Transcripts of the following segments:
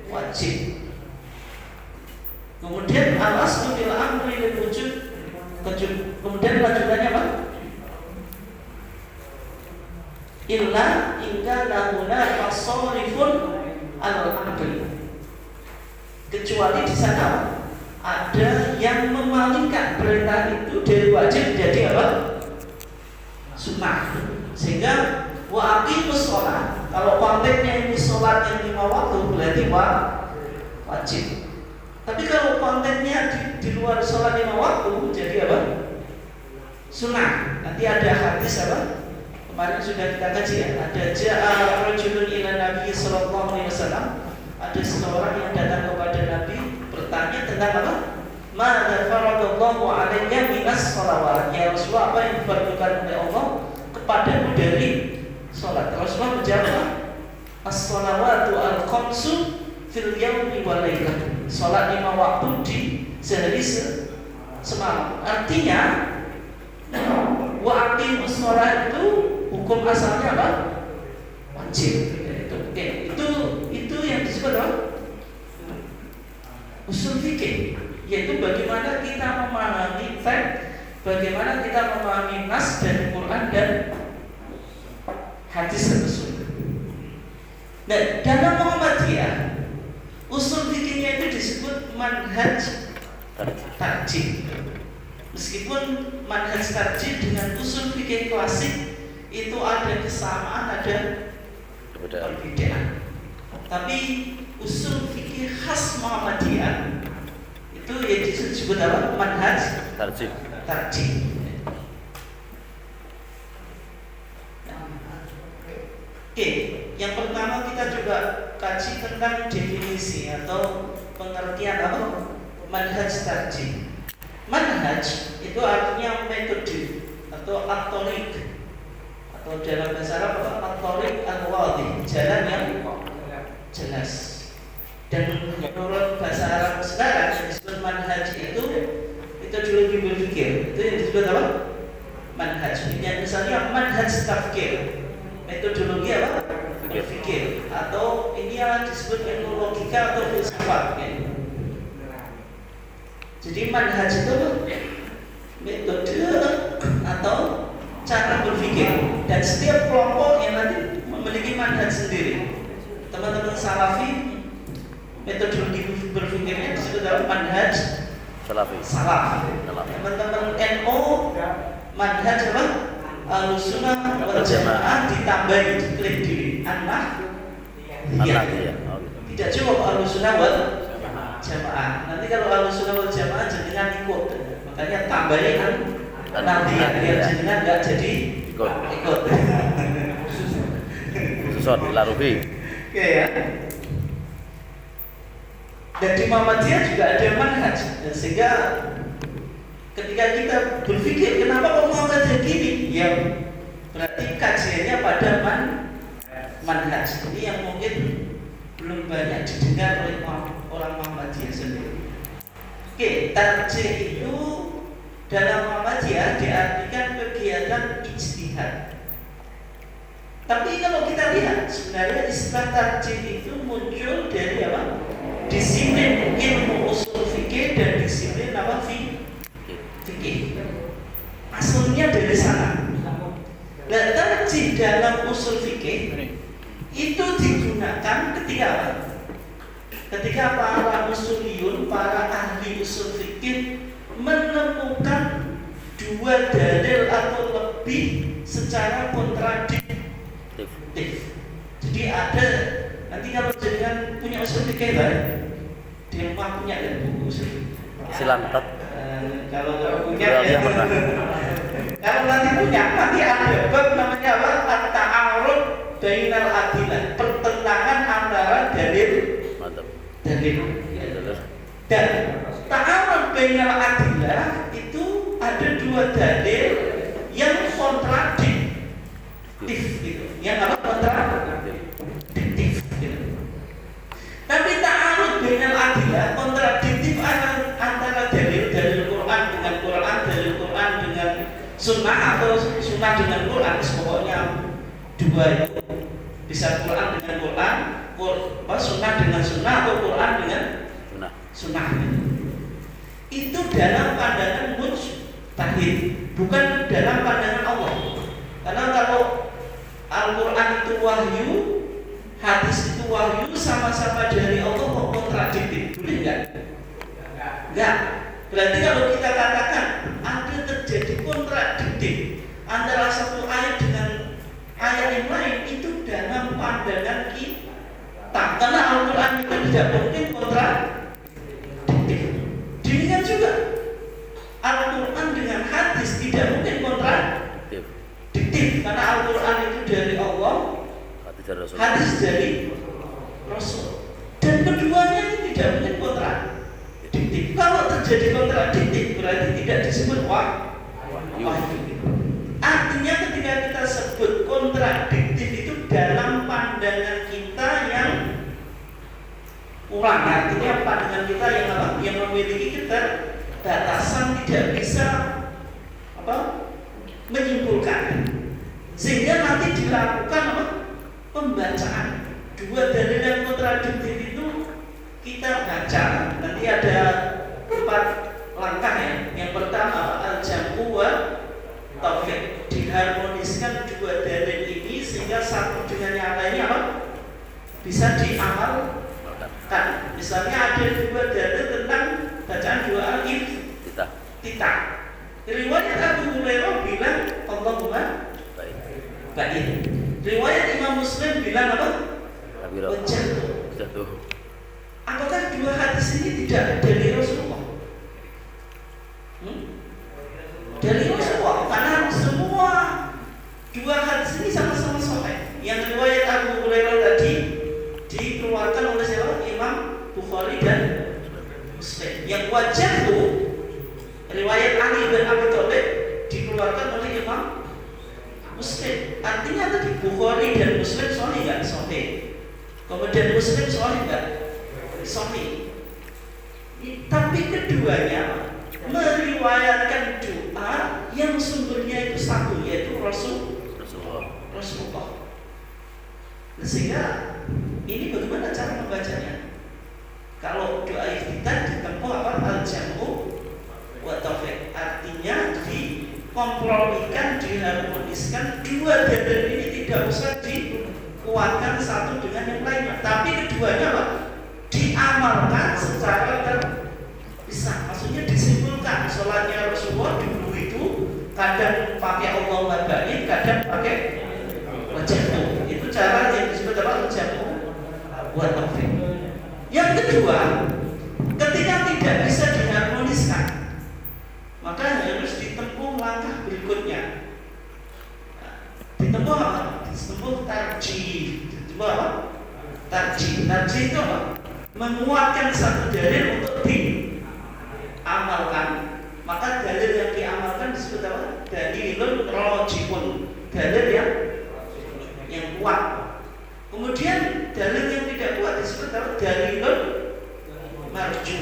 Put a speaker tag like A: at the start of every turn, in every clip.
A: wajib. Kemudian al-aslu fil amri lil wujub. Kemudian lanjutannya apa? Illa ingka lahuna fasorifun al-amri. Kecuali di sana ada yang memalingkan perintah itu dari wajib menjadi apa? Sunnah. Sehingga wa aqimus sholat, kalau konteksnya ini sholat yang 5 waktu berarti wajib. Tapi kalau konteksnya di luar sholat 5 waktu jadi apa? Sunnah. Nanti ada hadis apa? Kemarin sudah kita kaji ya. Ada ja'a rajulun ila Nabi sallallahu alaihi wasallam. Ada seseorang yang datang kepada Nabi bertanya tentang apa? Mada faradallahu alayya minas sholawat. Ya Rasulullah, apa yang difardukan oleh Allah kepadamu dari sholat? Rasulullah menjawab, as-sholawatu al-khamsu fil yawmi wa laylah. Sholat 5 waktu di sehari semalam. Artinya wa aqimus sholat itu hukum asalnya apa? Wajib. Itu yang disebut apa? Usul fikih, yaitu bagaimana kita memahami fact, bagaimana kita memahami nas dari Quran dan hadis Rasul. Nah, dalam Muhammadiyah usul fikihnya itu disebut manhaj tarjih. Meskipun manhaj tarjih dengan usul fikih klasik itu ada kesamaan, ada perbedaan. Tapi usul fikih khas Muhammadiyah itu yang disebut apa? Manhaj tarjih. Oke, yang pertama kita coba kaji tentang definisi atau pengertian apa? Manhaj tarjih. Manhaj itu artinya metode atau at-thariq, atau dalam bahasa Arab apa? At-thariq al-wadih, jalan yang jelas. Dan menurut bahasa Arab sekarang yang disebut manhaj itu metodologi berpikir. Itu yang disebut apa? Manhaj. Misalnya manhaj tafkir, metodologi apa? Berpikir. Atau ini yang disebut ilmu logika atau filsafat. Jadi manhaj itu metode atau cara berpikir. Dan setiap kelompok yang nanti memiliki manhaj sendiri. Teman-teman Salafi metodologi berpikirnya disebut dalam manhaj Salaf. Teman-teman NU manhaj apa? Ahlussunnah wal Jamaah ditambahi diklik diri anak. Tidak cukup Ahlussunnah wal Jamaah. Nanti kalau Ahlussunnah wal Jamaah jenengan ikut. Makanya tambahin nanti biar jenengan enggak jadi ikut.
B: Susah dilaruhi.
A: Oke ya. Dan di Muhammadiyah juga ada manhaj, sehingga ketika kita berpikir kenapa kok mau kajian gini, ya berarti kajiannya pada manhaj. Ini yang mungkin belum banyak didengar oleh orang Muhammadiyah sendiri. Oke, tarjih itu dalam Muhammadiyah diartikan kegiatan ijtihad. Tapi kalau kita lihat sebenarnya istilah tarjih itu muncul dari apa? Disiplin ilmu usul fikih dan disiplin apa? Fikih. Asalnya dari sana. Dan tarjih dalam usul fikih itu digunakan ketika apa? Ketika para usuliyun, para ahli usul fikih menemukan dua dalil atau lebih secara kontradiktif. Jadi ada, nanti kalau jangan punya usul fikih di rumah punya dan buku usul.
B: Silakan.
A: Kalau punya ya. Kalau nanti punya, nanti ada bab namanya apa? At-ta'arud bainal adilah, pertentangan antara dalil. Dan ta'arud bainal adilah itu ada dua dalil yang kontradiktif gitu. Yang apa? Kontradiktif gitu. Tapi ta'arud bainal adilah kontradiktif antara dalil Quran dengan Quran, dalil Quran dengan sunnah, atau sunnah dengan Quran. Pokoknya dua itu, bisa Quran dengan Quran, sunnah sunnah dengan sunnah atau Quran dengan
B: Sunnah.
A: sunnah. Itu dalam pandangan mujtahid, bukan dalam pandangan Allah. Karena kalau Al-Quran itu wahyu, hadis itu wahyu, sama-sama dari Allah, kok kontradiktif? Boleh enggak? Enggak. Berarti kalau kita katakan ada terjadi kontradiktif antara satu ayat dengan ayat yang lain, itu dalam pandangan kita. Karena Al-Quran itu tidak mungkin kontradiktif. Demikian juga Al-Quran dengan hadis tidak mungkin kontradiktif, karena Al-Quran itu dari Allah, hadis dari Rasul, dan keduanya ini tidak mungkin kontradiktif. Kalau terjadi kontradiktif berarti tidak disebut wahyu. Artinya ketika kita sebut kontradiktif itu dalam pandangan kita yang kurang, artinya pandangan kita yang apa? Yang memiliki keterbatasan, tidak bisa menyimpulkan, sehingga nanti dilakukan pembacaan. Dua dalil yang kontradiktif itu kita baca, nanti ada 4 langkah ya. Yang pertama al-jam'u wa taufiq, diharmoniskan dua dalil ini sehingga satu dengan yang lainnya bisa diamalkan. Misalnya ada dua dalil tentang bacaan doa al-iftitah. Riwayat Abu Hurairah bilang Allahumma baik. Riwayat Imam Muslim bilang apa? Wajjahtu. Apakah dua hadis ini tidak dari Rasulullah? Dari Rasulullah, karena semua dua hadis ini sama-sama sahih. Yang riwayat Abu Hurairah tadi dikeluarkan oleh siapa? Imam Bukhari dan Muslim. Yang wajjahtu, riwayat Ali bin Abi Thalib, dikeluarkan oleh Imam Muslim. Artinya tadi Bukhari dan Muslim sahih enggak? Sahih. Kemudian Muslim sahih enggak? Sahih. Tapi keduanya meriwayatkan doa yang sumbernya itu satu, yaitu Rasulullah. Sehingga ini bagaimana cara membacanya? Kalau doa iftitah ditempuh al-jam'u wa taufiq, artinya dikompromikan, diharmoniskan. Dua dalil ini tidak usah dikuatkan satu dengan yang lainnya, tapi keduanya diamalkan secara terpisah. Maksudnya disimpulkan. Sholatnya Rasulullah dulu itu kadang pakai Allahumma baik, kadang pakai wajjahtu. Itu cara yang disebut al-jam'u wa taufiq. Yang kedua, ketika tidak bisa diharmoniskan, maka harus ditempuh langkah berikutnya. Ditempuh apa? Ditempuh tarjih. Ditempuh apa? Tarjih. Tarjih itu apa? Menguatkan satu dalil untuk diamalkan. Maka dalil yang diamalkan disebut apa? Dalilun rajihun. Dalil yang kuat. Kemudian dalil yang tidak kuat disebut apa? Dalilun marju.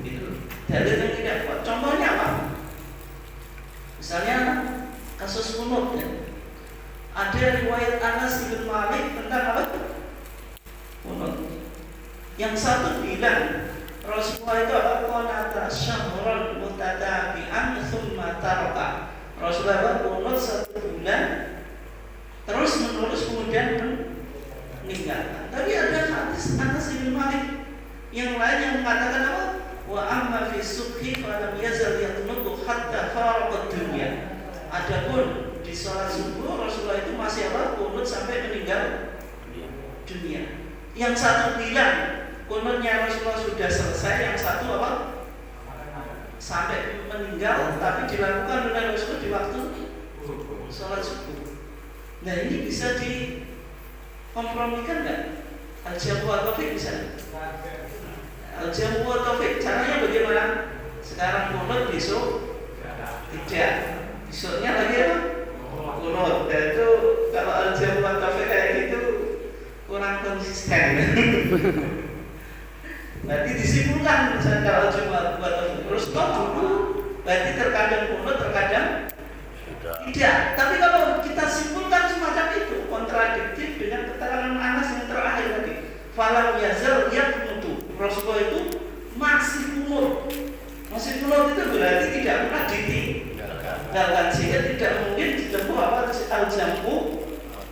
A: Itu dalil yang tidak kuat. Contohnya apa? Misalnya kasus kunut ya. Ada riwayat Anas bin Malik tentang apa? Kunut. Yang satu bilang Rasulullah itu apa? Qanata syahran mutatabi'an tsumma taraka. Rasulullah kunut 1 bulan terus menerus kemudian meninggalkan. Tapi ada hadis Anas bin Malik yang lain yang mengatakan apa? Wa amma fi subhi fa lam yazal yaqnutu hatta faraqa dunya. Adapun di salat subuh Rasulullah itu masih apa? Kunut sampai meninggal dunia. Yang satu bilang kunutnya Rasulullah sudah selesai, yang satu apa? Sampai meninggal, tapi dilakukan oleh Rasulullah di waktu salat subuh. Nah ini bisa dikompromikan nggak? Al-jam'u wa taufiq bisa. Al-jam'u wa taufiq caranya bagaimana? Sekarang kunut, besok tidak, besoknya lagi apa? Kunut. Dan itu kalau al-jam'u wa taufiq kayak gitu kurang konsisten. Berarti disimpulkan misalnya kalau al-jam'u wa taufiq terus dulu, berarti terkadang kunut, terkadang tidak. Tapi kalau kita simpulkan semacam itu kontradiktif dengan keterangan Anas yang terakhir tadi. falam yazal yaqnutu. Rasulullah itu masih kunut. Masih kunut itu berarti tidak pernah ditinggalkan, sehingga tidak mungkin ditempuh apa al-jam'u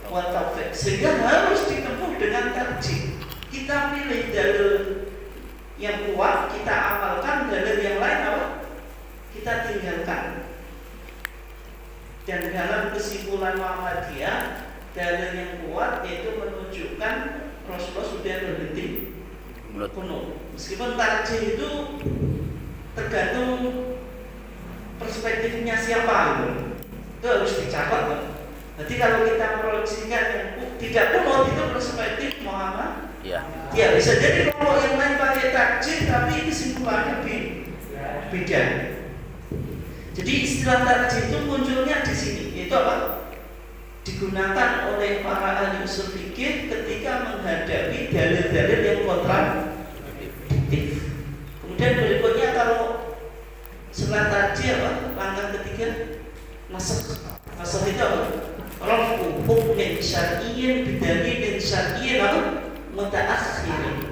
A: wa taufiq, sehingga harus ditempuh dengan tarjih. Kita pilih dalil yang kuat, kita amalkan, dalil yang lain apa? Kita tinggalkan. Dan dalam kesimpulan Muhammadiyah, dalil yang kuat itu menunjukkan Rasulullah sudah berhenti kunut. Meskipun tarjih itu tergantung perspektifnya siapa itu harus dicatat. Jadi kalau kita memproyeksikan yang tidak kunut itu perspektif Muhammad. Ya bisa jadi kalau yang lain pakai tarjih tapi kesimpulannya beda. Jadi istilah tarjih itu munculnya di sini, itu apa? Digunakan oleh para ahli usul fikih ketika menghadapi dalil-dalil yang kontradiktif. Kemudian berikutnya kalau setelah tarjih apa? Langkah ketiga nasakh. Nasakh itu apa? Rafu hukmin syar'iyyin bidalilin syar'iyyin apa? Muta'akhirin.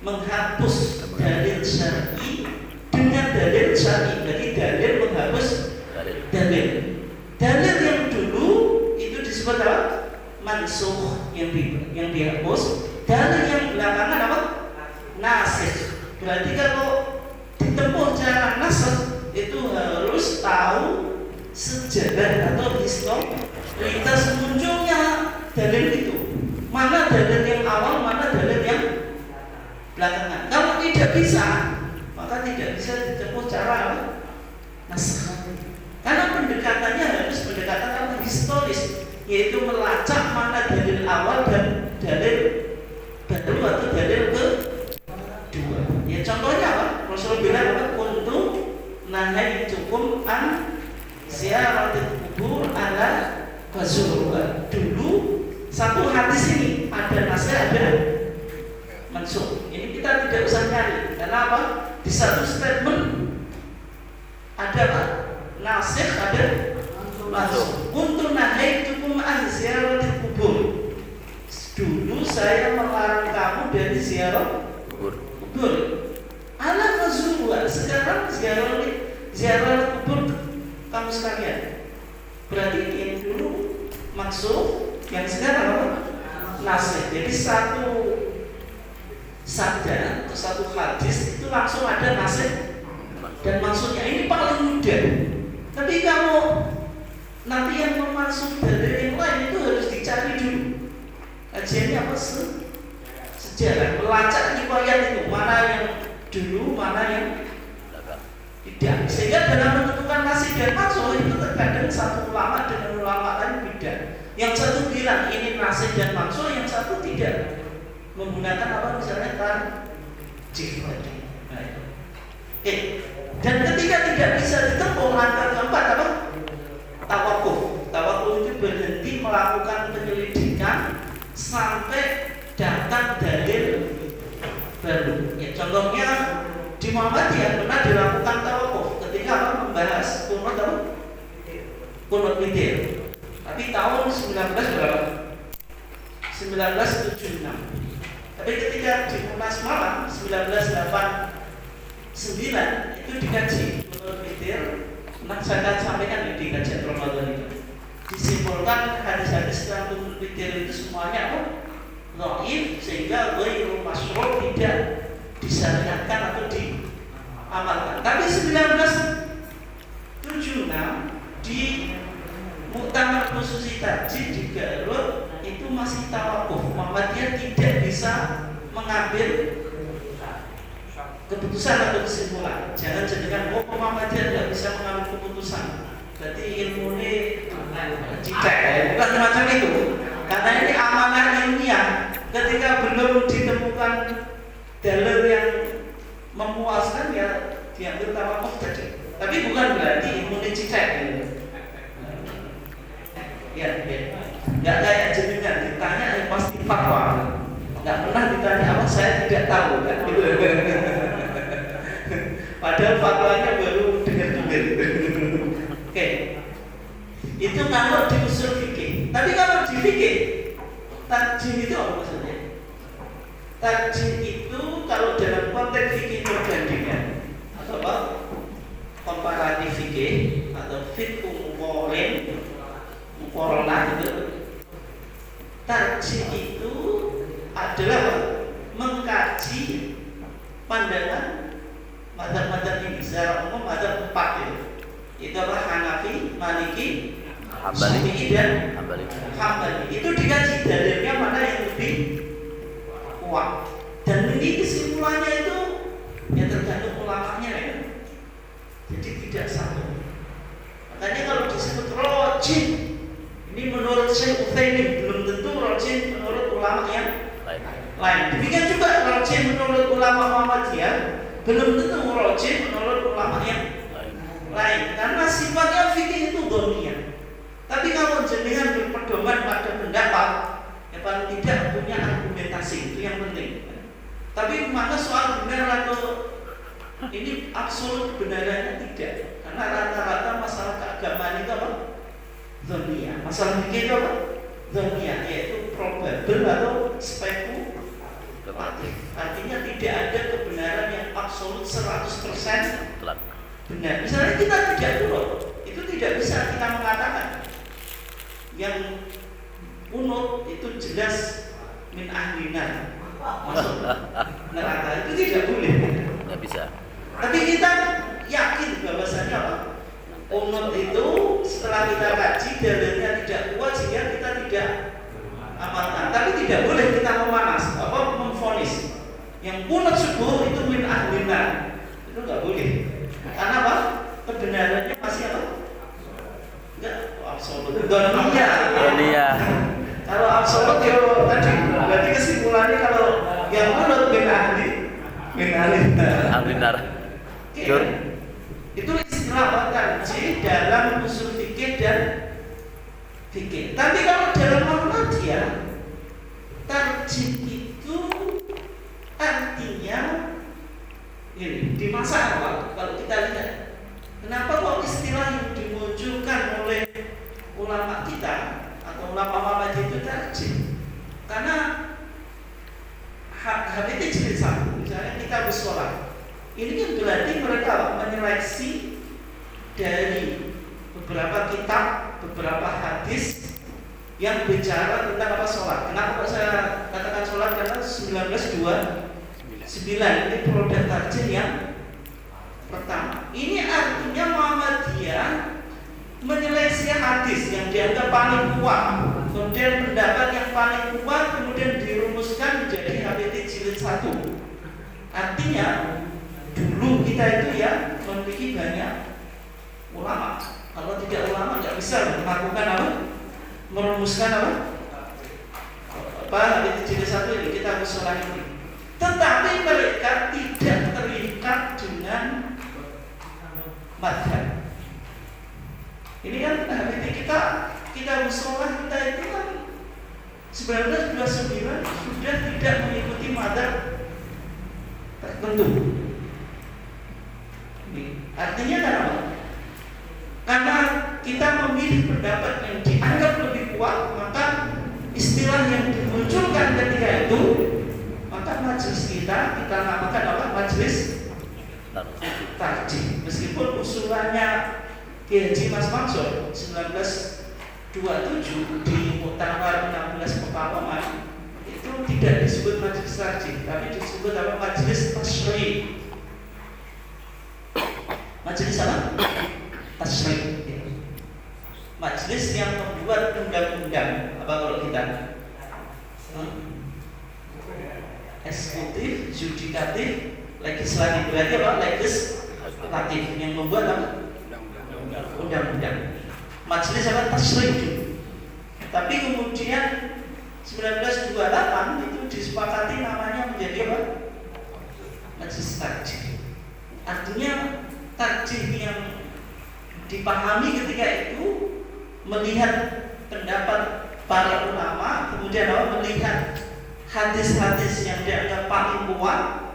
A: Menghapus dalil syar'i dengan dalil syar'i. Jadi dalil menghapus dalil. Dalil yang dulu itu disebut apa? Mansukh, yang dihapus. Dalil yang belakangan apa? Nasikh. Berarti kalau ditempuh cara nasikh itu harus tahu sejarah atau historis munculnya dalil itu. Mana dalil yang awal, mana dalil yang belakangan. Kalau tidak bisa, maka tidak bisa ditempuh cara nasikh. Karena pendekatannya harus pendekatan apa? Historis, yaitu melacak mana dalil awal dan dalil baru atau dalil kedua. Ya contohnya apa? Rasulullah bilang apa? Kuntu nahaitukum an ziyaratil kubur ala bazurwa. Dulu satu hadis ini ada nasikh, ada mansukh. Ini kita tidak usah nyari. Karena apa? Di satu statement ada apa? Nasikh, ada mansukh. Kuntu nahaitukum an ziyaratil kubur. Dulu saya melarang kamu dari ziarah kubur. Ala mazurwa. Sekarang ziarah kubur kamu sekalian. Berarti yang dulu mansukh, yang sekarang apa? Nasikh. Jadi satu sabda atau satu hadis itu langsung ada nasikh dan maksudnya. Ini paling mudah. Tapi kalau nanti yang memasuk dari yang lain itu harus dicari dulu. Kajiannya apa? Sejarah, melacak riwayat itu, mana yang dulu, mana yang tidak. Sehingga dalam menentukan nasikh dan mansukh itu terkadang satu ulama dengan ulama lain beda. Yang satu bilang ini nasikh dan mansukh, yang satu tidak, menggunakan apa? Misalnya tarjih. Oke. Dan ketika tidak bisa ditempuh, langkah keempat apa? Tawakuf. Tawakuf itu berhenti melakukan penyelidikan sampai datang dalil baru. Ya, contohnya di Muhammadiyah pernah dilakukan tawakuf ketika apa? Membahas kunut apa? Kunut witir. Tapi tahun 19 berapa? 1976. Tapi ketika di Munas Malang 1989 itu dikaji menurut witir. Nah, saya sampaikan di kajian Ramadan itu disimpulkan hadis-hadis tentang kunut witir itu semuanya apa? Dhaif, sehingga ghairu masyru', tidak disyariatkan atau diamalkan. Tapi 1976 di Muktamar Khususi Tarjih di Garut itu masih tawakuf. Muhammadiyah tidak bisa mengambil keputusan atau kesimpulan. Jangan jadikan Muhammadiyah tidak bisa mengambil keputusan. Berarti ilmu ini cicak, bukan semacam itu. Karena ini amanah ilmiah. Ketika belum ditemukan dalil yang memuaskan, ya diambil tawakuf saja. Tapi bukan berarti ilmu ini cicak. Ya. Nggak kayak jenengan ditanya yang pasti fatwa. Nggak pernah ditanya apa, saya tidak tahu kan. Padahal fatwanya baru dengar-dengar. Oke. Itu kalau di usul fikih. Tapi kalau di fikih, tarjih itu apa maksudnya? Tarjih itu kalau dalam konteks fikih perbandingan atau apa? Komparatif fikih atau fiqh muqaranah itu. Tarjih itu adalah mengkaji pandangan mazhab-mazhab ini secara umum mazhab 4 itu. Itu apa? Hanafi, Maliki, Syafi'i dan Hambali. Itu dikaji dalilnya mana yang lebih kuat. Dan ini kesimpulannya itu ya tergantung ulamanya ya. Jadi tidak satu. Makanya kalau disebut rojih, ini menurut Syekh Utsaimin belum tentu rojih menurut ulama yang lain. Demikian juga rojih menurut ulama Muhammadiyah belum tentu rojih menurut ulama yang lain. Karena sifatnya fikih itu dhoniyah. Tapi kalau jenengan berpedoman pada pendapat, ya paling tidak punya argumentasi, itu yang penting. Tapi maka soal benar atau ini absolut kebenarannya tidak. Karena rata-rata masalah keagamaan itu apa? Dhoniyah. Masalah fikih itu apa? Dhoniyah, yaitu probable atau spekulatif. Artinya tidak ada kebenaran yang absolut 100% benar. Misalnya kita tidak turun, itu tidak bisa kita mengatakan yang kunut itu jelas min ahlina masuk neraka, itu tidak boleh.
B: Nggak bisa.
A: Tapi kita yakin bahwasanya apa? Kunut itu setelah kita kaji dalilnya tidak kuat sehingga kita tidak amalkan. Tapi tidak boleh kita memanas apa memvonis yang kunut subuh itu min ahlina, itu nggak boleh. Karena apa? Kebenarannya masih apa? Enggak absolut. Dunia. Kalau absolut ya tadi berarti kesimpulannya kalau yang menurut bin ahli itu istilah tarjih dalam usul fikih dan fikih. Tapi kalau dalam Muhammadiyah tarjih itu artinya ini di masa awal kalau kita lihat kenapa kok istilah yang dimunculkan oleh ulama kita atau ulama Muhammadiyah itu tarjih? Karena HBT jilid 1 misalnya kita bersolat, ini kan berarti mereka menyeleksi dari beberapa kitab, beberapa hadis yang bicara tentang apa sholat. Kenapa kok saya katakan sholat? Karena 1929 ini produk tarjih yang pertama. Ini artinya Muhammadiyah menyeleksi hadis yang dianggap paling kuat, kemudian pendapat yang paling kuat, kemudian dirumuskan menjadi HBT jilid 1. Artinya dulu kita itu ya memiliki banyak ulama. Kalau tidak ulama nggak bisa melakukan apa? Merumuskan apa HBT jilid 1 ini kita harus sholat ini. Tetapi mereka tidak terikat dengan madhab. Ini kan HBT kita musola kita itu kan 1929 sudah tidak mengikuti madhab tertentu. Artinya kenapa? Karena kita memilih pendapat yang dianggap lebih kuat, maka istilah yang dimunculkan ketika itu, maka majelis kita namakan apa? Majelis tarjih. Meskipun usulannya Kiai Haji Mas Mansur 1927 di Muktamar 16 Pekalongan itu tidak disebut majelis tarjih, tapi disebut apa? Majelis tasyri'. Majelis apa? Tasyri'. Majelis yang membuat undang-undang. Apa kalau kita? Eksekutif, yudikatif, legislatif. Berarti apa? Legislatif yang membuat apa? Undang-undang. Majelis apa? Tasyri'. Tapi kemudian 1928 itu disepakati namanya menjadi apa? Majelis tarjih. Artinya tarjih yang dipahami ketika itu melihat pendapat para ulama, kemudian apa? Melihat hadis-hadis yang dianggap paling kuat,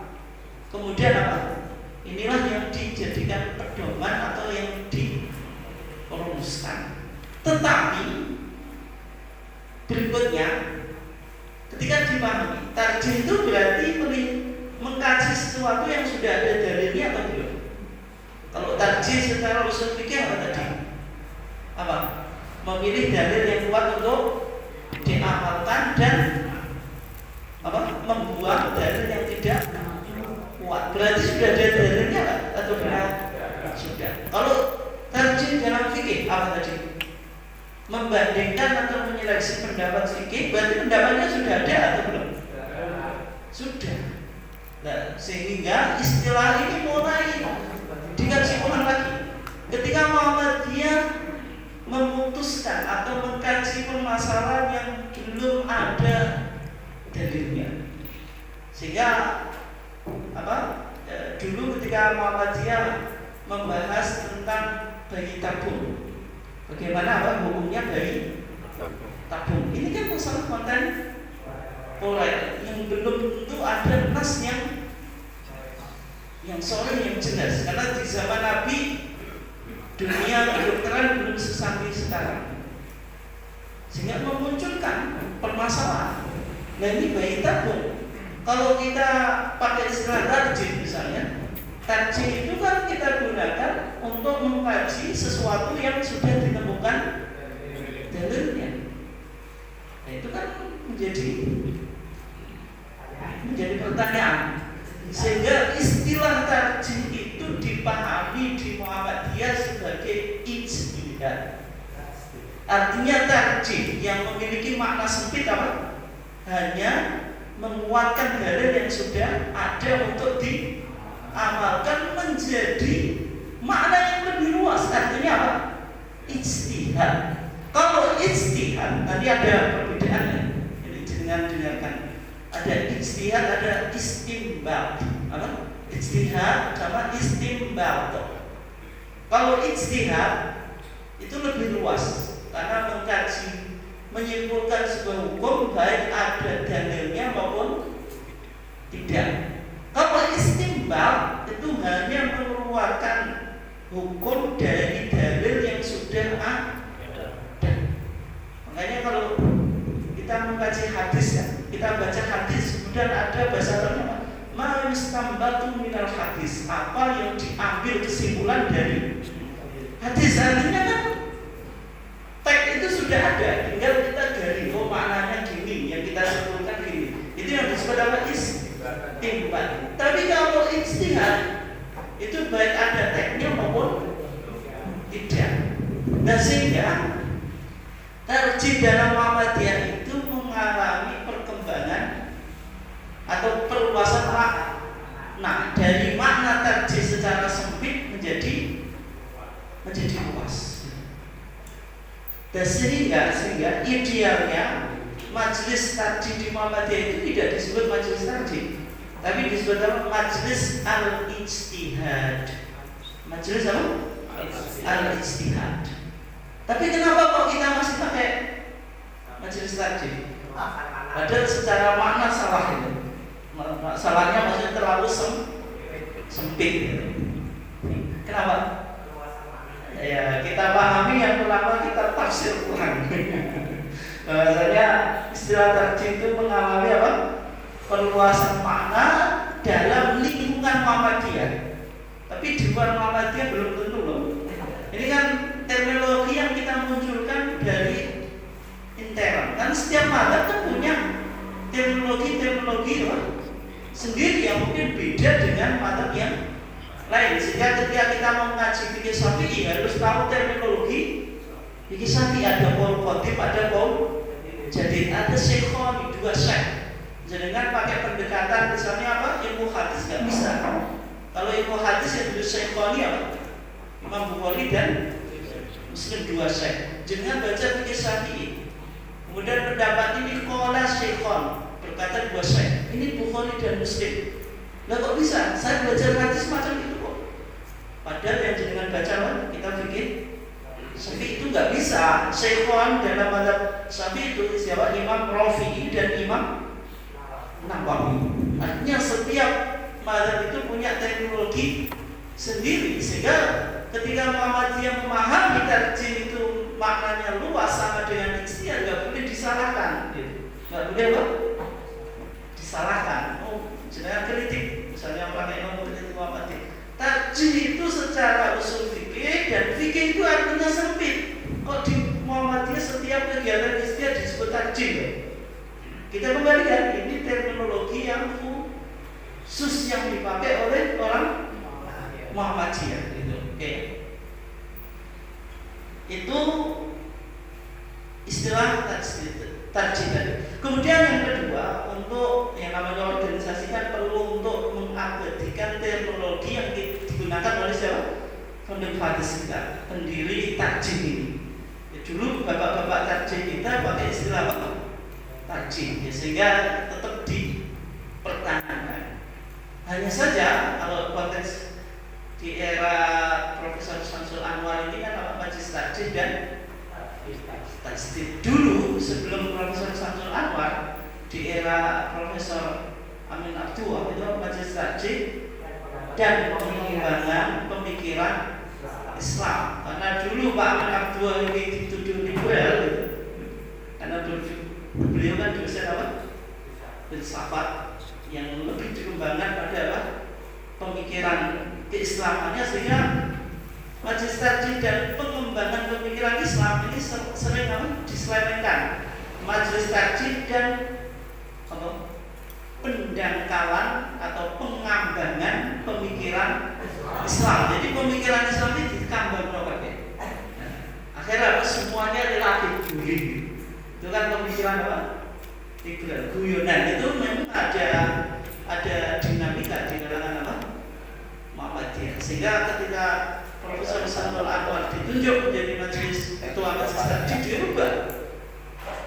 A: kemudian apa? Inilah yang dijadikan pedoman atau yang dirumuskan. Tetapi berikutnya Ketika dipahami, tarjih itu berarti mengkaji sesuatu yang sudah ada dalilnya atau belum. Kalau tarjih secara usul fikih apa tadi? Apa? Memilih dalil yang kuat untuk diamalkan dan membuang dalil yang tidak kuat. Berarti sudah ada dalilnya atau belum? Sudah. Kalau tarjih dalam fikih apa tadi? Membandingkan atau menyeleksi pendapat fikih, berarti pendapatnya sudah ada atau belum? Sudah. Nah, sehingga istilah ini mulai dikaji ulang lagi. Ketika Muhammadiyah memutuskan atau mengkaji permasalahan yang belum ada dalilnya, sehingga dulu ketika Muhammadiyah membahas tentang bayi tabung, bagaimana hukumnya bayi tabung, ini kan masalah konten pola yang belum tentu ada nas yang soleh yang jelas, karena di zaman Nabi dunia kedokteran belum sesampai sekarang, sehingga memunculkan permasalahan. Nah ini bayi tabung, kalau kita pakai istilah tarjih misalnya, tarjih itu kan kita gunakan untuk mengkaji sesuatu yang sudah ditemukan dalilnya. Nah itu kan menjadi pertanyaan, sehingga istilah tarjih itu dipahami di Muhammadiyah sebagai ijtihad. Artinya tarjih yang memiliki makna sempit apa? Hanya menguatkan dalil yang sudah ada untuk diamalkan menjadi makna yang lebih luas. Artinya apa? Ijtihad. Kalau ijtihad tadi ada perbedaannya. Ini jangan dengarkan. Ada ijtihad, ada istinbat. Apa? Ijtihad sama istinbat. Kalau ijtihad itu lebih luas karena mengkaji, menyimpulkan sebuah hukum baik ada dalilnya maupun tidak. Kalau istinbat itu hanya mengeluarkan hukum dari dalil yang sudah ada. Makanya kalau kita mengkaji hadis ya, kita baca hadis kemudian ada bahasa Arabnya ma yustambatu minal hadis, apa yang diambil kesimpulan dari hadis. Artinya kan teks itu sudah ada, tinggal kita gali, oh maknanya gini, yang kita simpulkan gini. Itu yang disebut apa? Istinbat. Tapi kalau ijtihad itu baik ada teksnya maupun tidak. Nah sehingga tarjih dalam Muhammadiyah itu mengalami perkembangan atau perluasan makna. Nah dari makna tarjih secara sempit menjadi luas. Dan sehingga idealnya majelis tarjih di Muhammadiyah itu tidak disebut majelis tarjih, tapi disebut majelis al-ijtihad. Majelis apa? Al-ijtihad. Tapi kenapa kok kita masih pakai majelis tarjih? Padahal secara makna salah itu. Salahnya maksudnya terlalu sempit. Kenapa? Ya kita pahami yang pertama, kita tafsir ulang. Bahwasanya istilah tarjih itu mengalami apa? Perluasan makna dalam lingkungan Muhammadiyah. Tapi di luar Muhammadiyah belum tentu loh. Ini kan terminologi yang kita munculkan dari intern. Kan setiap mazhab kan punya terminologi sendiri yang mungkin beda dengan mazhab yang lain. Sehingga ketika kita mau ngaji fikih Syafi'i harus tahu terminologi fikih Syafi'i. Ada qaul qadim, ada qaul jadid, ada syekhoni, dua syekh. Jangan pakai pendekatan misalnya apa? Ilmu hadis nggak bisa. Kalau ilmu hadis yang dulu syekhoni apa? Imam Bukhari dan Muslim, dua syekh. Jangan baca fikih Syafi'i. Kemudian pendapat ini qala syekhon, berkata dua syekh. Ini Bukhari dan Muslim. Lah kok bisa? Saya belajar hadis macam itu kok. Padahal yang jenengan baca kita fikih Syafi'i itu nggak bisa. Syekhon dalam mazhab Syafi'i itu siapa? Imam Rafi'i dan Imam Nawawi. Artinya setiap mazhab itu punya teknologi sendiri, sehingga ketika Muhammadiyah memahami tarjih itu maknanya luas sama dengan ijtihad, nggak boleh disalahkan, nggak boleh salahkan. Oh, jenengan kritik, misalnya pakai nomor kritik Muhammadiyah. Takjih itu secara usul fikih dan fikih itu artinya sempit. Kok di Muhammadiyah setiap kegiatan istiadat disebut takjih? Kita kembalikan, ini terminologi yang khusus yang dipakai oleh orang Muhammadiyah. Oke. Itu istilah takjih. Kemudian yang kedua, untuk yang namanya organisasi kan perlu untuk mengabadikan terminologi yang digunakan oleh siapa? Founding Fathers kita, pendiri takjih ini. Ya, dulu bapak-bapak takjih kita pakai istilah apa? Takjih, ya, sehingga tetap dipertahankan. Hanya saja kalau konteks di era Profesor Syamsul Anwar ini kan majelis takjih dan tasdid. Dulu sebelum Profesor Syamsul Anwar di era Profesor Amin Abdullah itu majelis takjih dan pengembangan pemikiran Islam. Karena dulu Pak Amin Abdullah ini dituduh liberal gitu. Karena beliau kan dosen apa? Filsafat yang lebih dikembangkan pada apa? Pemikiran keislamannya, sehingga majelis takjih dan pengembangan pemikiran Islam ini sering diselewengkan. Majelis takjih dan pendangkalan atau pengembangan pemikiran Islam. Jadi pemikiran Islam ini dikembangkan pakai. Akhirnya semuanya relatif guling. Itu kan pemikiran apa? Guyonan. Itu memang ada dinamika di kalangan apa? Muhammadiyah. Sehingga ketika Profesor Syamsul Anwar ditunjuk menjadi majelis ketua majelis takjih, dirubah,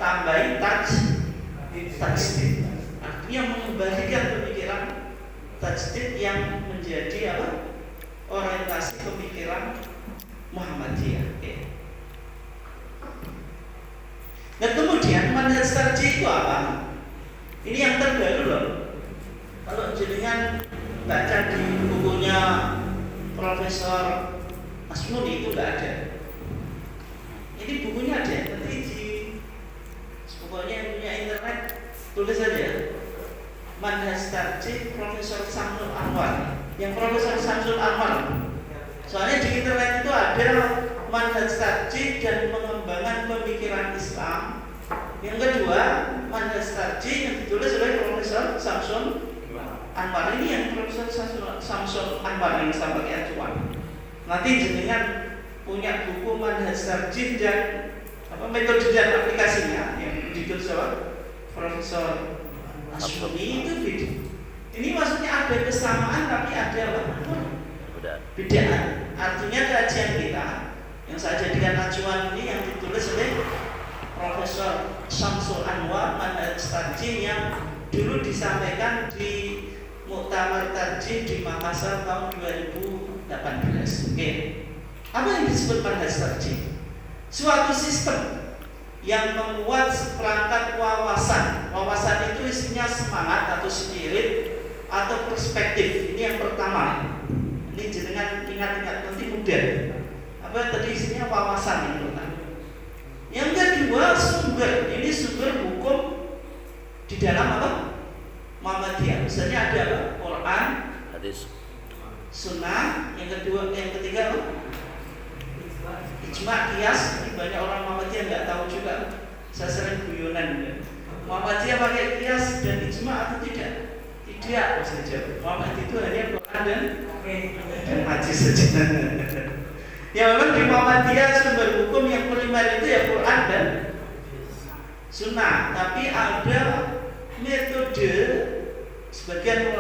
A: tambahin tajdid, artinya mengembalikan pemikiran tajdid yang menjadi apa? Orientasi pemikiran Muhammadiyah. Dan kemudian manhaj tarjih itu apa? Ini yang terbaru loh. Kalau jenengan baca di bukunya Profesor Asmuni itu nggak ada. Ini bukunya ada, nanti di pokoknya yang punya internet tulis saja manhaj tarjih Profesor Syamsul Anwar. Yang Profesor Syamsul Anwar. Soalnya di internet itu ada manhaj tarjih dan pengembangan pemikiran Islam. Yang kedua, manhaj tarjih yang ditulis oleh Profesor Syamsul Anwar. Ini yang Profesor Syamsul Anwar yang saya pakai acuan. Nanti jenengan punya buku manhaj tarjih dan metode dan aplikasinya yang ditulis oleh Profesor Asmuni itu beda. Ini maksudnya ada kesamaan tapi ada apa? Bedaan. Artinya kajian kita yang saya jadikan acuan ini yang ditulis oleh Profesor Syamsul Anwar manhaj tarjih yang dulu disampaikan di Muktamar Tarjih di Makassar tahun 2018. Oke. Apa yang disebut manhaj tarjih? Suatu sistem yang memuat seperangkat wawasan. Wawasan itu isinya semangat atau spirit atau perspektif. Ini yang pertama. Ini jenengan ingat-ingat nanti mudah. Apa tadi isinya wawasan yang pertama. Yang kedua sumber. Ini sumber hukum di dalam apa? Muhammadiyah. Misalnya ada apa? Quran, hadis, sunnah. Yang ketiga apa? Ijma, qiyas. Ini banyak orang Muhammadiyah nggak tahu juga. Saya sering guyonan ya. Muhammadiyah pakai qiyas dan ijma atau tidak? Tidak, saja. Muhammadiyah itu hanya Quran dan hadis saja. Ya memang di Muhammadiyah sumber hukum yang primer itu ya Quran dan sunnah. Tapi ada metode, sebagian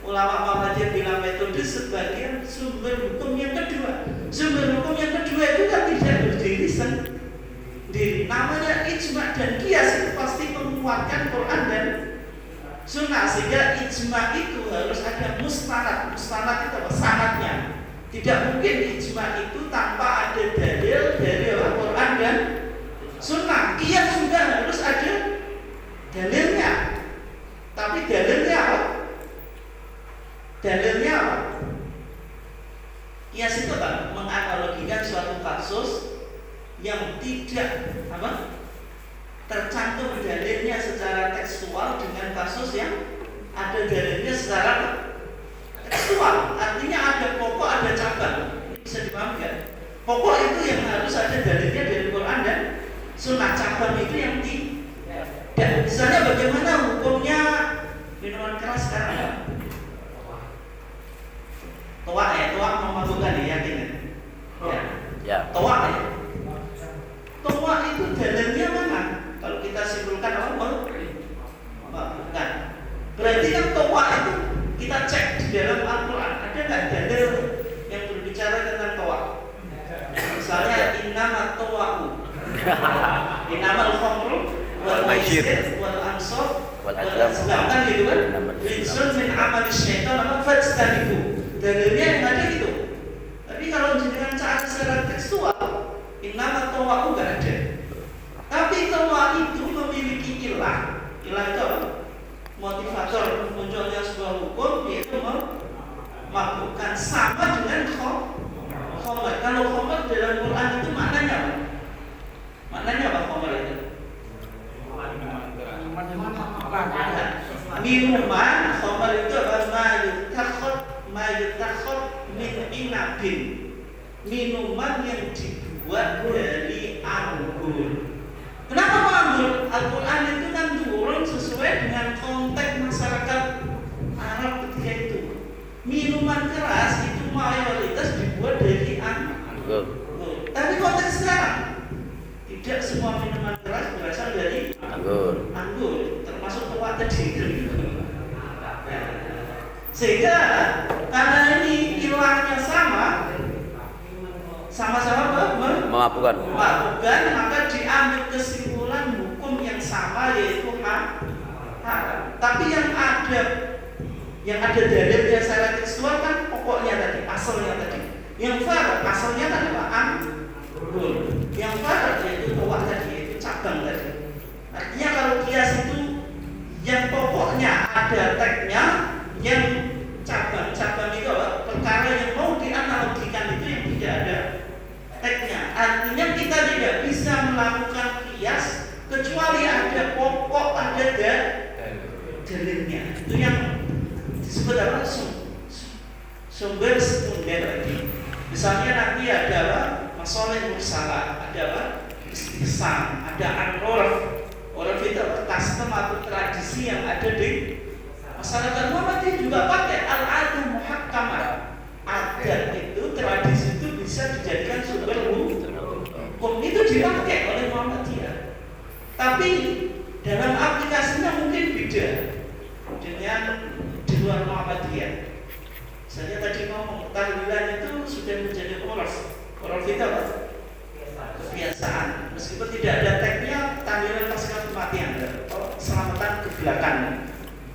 A: ulama Muhammadiyah bilang metode sebagian sumber hukum yang kedua. Sumber hukum yang kedua itu kan tidak berdiri sendiri. Namanya ijma dan qiyas itu pasti menguatkan Quran dan sunnah, sehingga ijma itu harus ada mustanad. Mustanad itu apa? Sanadnya. Tidak mungkin ijma itu tanpa ada dalil dari Al-Quran dan sunnah. Qiyas juga harus ada dalilnya. Tapi dalilnya apa? Dalilnya apa? Qiyas itu apa? Menganalogikan suatu kasus yang tidak apa? Tercantum dalilnya secara tekstual dengan dalilnya secara tekstual, artinya ada pokok, ada cabang. Bisa dipahami kan? Pokok itu yang harus ada dalilnya dari Quran dan Sunnah. Cabang itu yang tidak. Misalnya bagaimana hukumnya minuman keras sekarang? Toa memabukkan ya, yakin ya? Toa ya. Toa itu dalilnya mana? Kalau kita simpulkan apa? Memabukkan. Berarti kan toa itu kita cek di dalam Al-Quran, ada nggak dalil yang berbicara tentang toa? Misalnya innama tawa'u innamal khamru wal maisir wal ansab wal azlam, kan gitu kan? Rijsun min amali syaitan apa fajtanibu. Dalilnya yang ada gitu. Tapi kalau dengan cara secara tekstual, innama tawa'u nggak ada. Tapi tawa itu memiliki ilah itu apa? Motivator munculnya sebuah hukum, yaitu memabukkan, sama dengan khamr. Kalau khamr dalam Quran itu maknanya apa? Maknanya apa khamr itu? Minuman. Khamr itu apa? Ma yutakhad min inabin. Minuman yang dibuat dari anggur. Kenapa anggur? Al-Quran itu kan turun sesuai dengan konteks masyarakat Arab ketika itu. Minuman keras itu mayoritas dibuat dari anggur. Tapi konteks sekarang, tidak semua minuman keras berasal dari anggur, termasuk toa tadi. Sehingga karena ini ilahnya sama-sama memabukkan, maka diambil kesimpulan hukum yang sama, yaitu haram. Tapi yang ada dalilnya secara tekstual kan pokoknya tadi, asalnya tadi. Yang farad asalnya kan apa? Anggur. Yang farad yaitu toa tadi, yaitu cabang tadi. Artinya kalau kias itu yang pokoknya ada teksnya, yang cabang-cabang itu apa? Perkara yang mau dianalogikan itu yang tidak ada teksnya. Artinya kita tidak bisa melakukan kias kecuali ada pokok, ada dalilnya. Itu yang disebut apa? Sumber sekunder tadi. Misalnya nanti ada apa? Masoleh mursalah, ada apa? Istisam, ada an-urf. Urf itu custom atau tradisi yang ada di masyarakat Muhammadiyah juga pakai al-adah muhakkamah. Adat itu, tradisi itu bisa dijadikan sumber hukum. Itu dipakai oleh Muhammadiyah. Tapi dalam aplikasinya mungkin beda dengan di luar Muhammadiyah. Saya tadi ngomong tahlilan itu sudah menjadi urf. Urf itu apa? Kebiasaan. Meskipun tidak ada teksnya, tahlilan pasca kematian, selamatan ke belakang.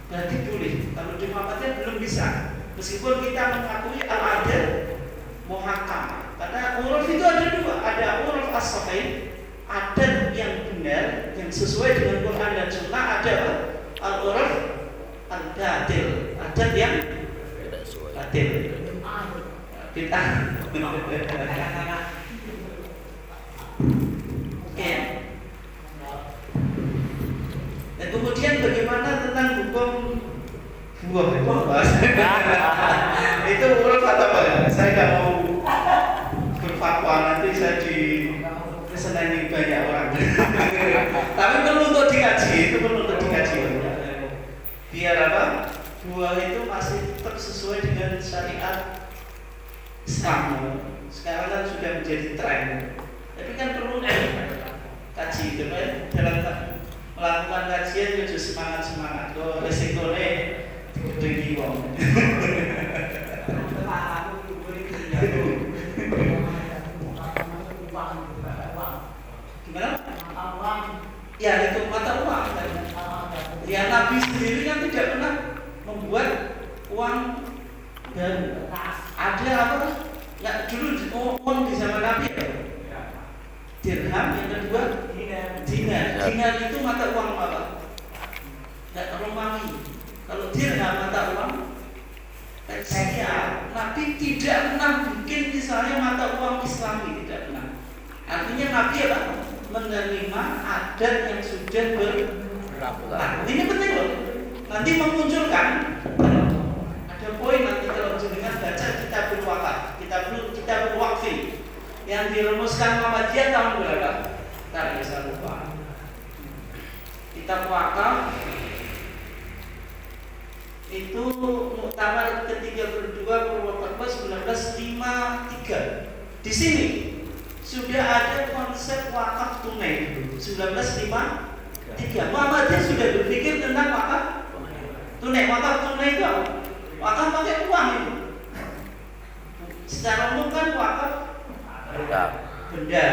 A: Berarti boleh. Kalau di Muhammadiyah belum bisa. Meskipun kita mengakui al-adat muhakkamah. Karena urf itu ada dua, ada urf as-sahih, adat yang benar, yang sesuai dengan Quran dan Sunnah, ada al-urf al-batil, adat yang batil. Bid'ah. Oke. Dan kemudian bagaimana tentang hukum buah itu? Itu uruf atau apa ya? Saya nggak mau berfatwa, nanti saya disenangi banyak orang. Tapi perlu untuk dikaji, itu perlu untuk dikaji. Biar apa? Buah itu masih tetap sesuai dengan syariat Islam. Sekarang kan sudah menjadi tren. Tapi kan perlu kaji itu kan, dalam melakukan kajian itu semangat. Kalau resikonya gede wong. Gimana? Ya itu mata uang. Ya Nabi sendiri kan tidak pernah membuat uang dan ada apa? Nggak dulu uang di zaman Nabi ya. Dirham, yang kedua dinar itu mata uang apa? Nggak Romawi. Kalau dirham mata uang Persia. Nabi tidak pernah bikin misalnya mata uang Islami, tidak pernah. Artinya Nabi apa? Menerima adat yang sudah berlaku. Ini penting loh. Nanti memunculkan Muhammadiyah tahun berapa? Tadi saya lupa. Kitab wakaf itu Muktamar ke-32 Purwokerto 1953. Di sini sudah ada konsep wakaf tunai 1953. Muhammadiyah sudah berpikir tentang wakaf tunai. Wakaf tunai itu apa? Wakaf pakai uang itu. Secara umum kan wakaf benda.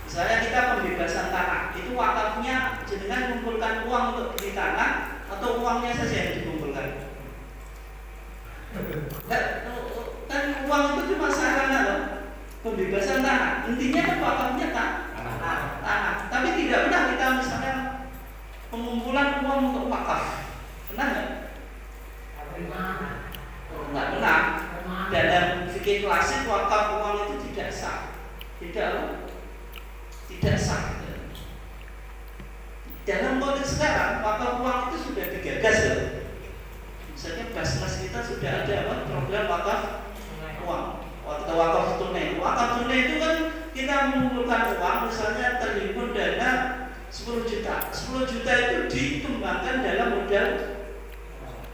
A: Misalnya kita pembebasan tanah, itu wakafnya jenengan mengumpulkan uang untuk beli tanah atau uangnya saja yang dikumpulkan. Kan uang itu cuma sarana loh, pembebasan tanah. Intinya kan wakafnya tanah. Tapi tidak pernah kita misalnya pengumpulan uang untuk wakaf. Pernah nggak? Nggak pernah. Dalam fikih klasik wakaf uang itu tidak sah. Tidak sah. Dalam konteks sekarang wakaf uang itu sudah digagas ya. Misalnya Basnas kita sudah ada program wakaf uang atau wakaf tunai. Wakaf tunai itu kan kita mengumpulkan uang, misalnya terhimpun dana 10 juta. 10 juta itu dikembangkan dalam modal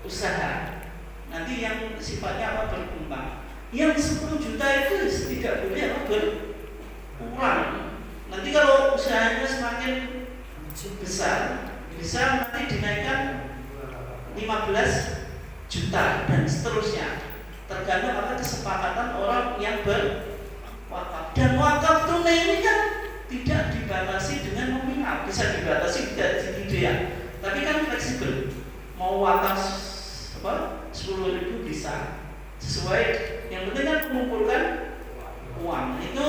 A: usaha. Nanti yang sifatnya berkembang. Yang 10 juta itu tidak boleh berkurang. Nanti kalau usahanya semakin besar, bisa nanti dinaikkan 15 juta dan seterusnya. Tergantung pada kesepakatan orang yang berwakaf. Dan wakaf tunai ini kan tidak dibatasi dengan nominal, bisa dibatasi tidak ideal, tapi kan fleksibel. Mau wakaf 10.000 bisa, sesuai. Yang penting kan mengumpulkan uang. Itu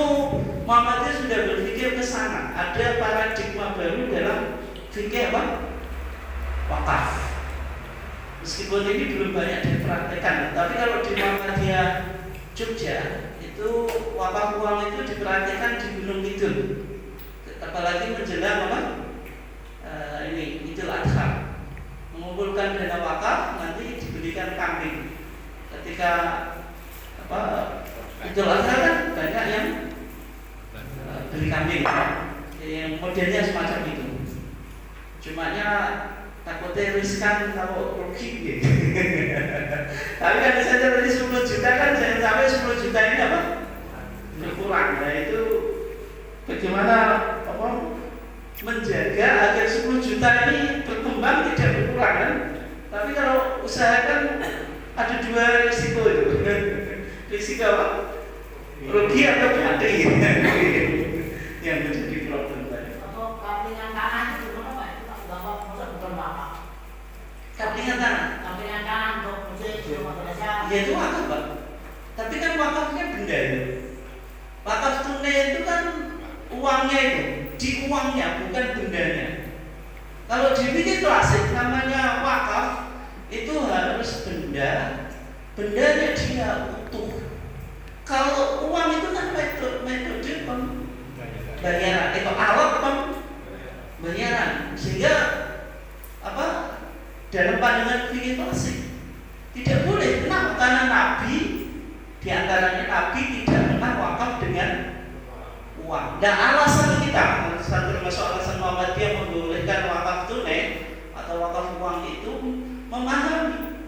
A: Muhammadiyah sudah berpikir ke sana. Ada paradigma baru dalam fikih wakaf. Meskipun ini belum banyak dipraktekkan, tapi kalau di Muhammadiyah Jogja itu wakaf uang itu dipraktekkan di Gunung Kidul. Apalagi menjelang ini Idul Adha, mengumpulkan dana wakaf nanti diberikan kambing. Ketika Idul Adha kan banyak yang beli kambing, yang modelnya semacam itu. Cumanya takutnya riskan kalau rugi gitu. Tapi kan misalnya tadi 10 juta kan jangan sampai 10 juta ini berkurang. Nah itu bagaimana menjaga agar 10 juta ini berkembang tidak berkurang kan? Tapi kalau usahakan ada dua risiko itu. Risiko apa? Rugi atau mati. Yang menjadi problem tadi.
C: Atau kaplingan tanah itu gimana Pak? Itu Bapak bukan Bapak.
A: Kaplingan tanah.
C: Kaplingan tanah untuk masjid madrasah.
A: Ya itu wakaf Pak. Tapi kan wakafnya benda itu. Wakaf tunai itu kan uangnya itu, di uangnya bukan bendanya. Kalau di fikih klasik namanya wakaf itu harus bendanya dia utuh. Kalau uang itu kan metode pembayaran, itu alat pembayaran. Sehingga dalam pandangan fikih klasik tidak boleh. Kenapa? Karena Nabi, diantaranya Nabi tidak pernah wakaf dengan uang. Nah alasan kita, termasuk alasan Muhammadiyah membolehkan wakaf tunai atau wakaf uang itu, memahami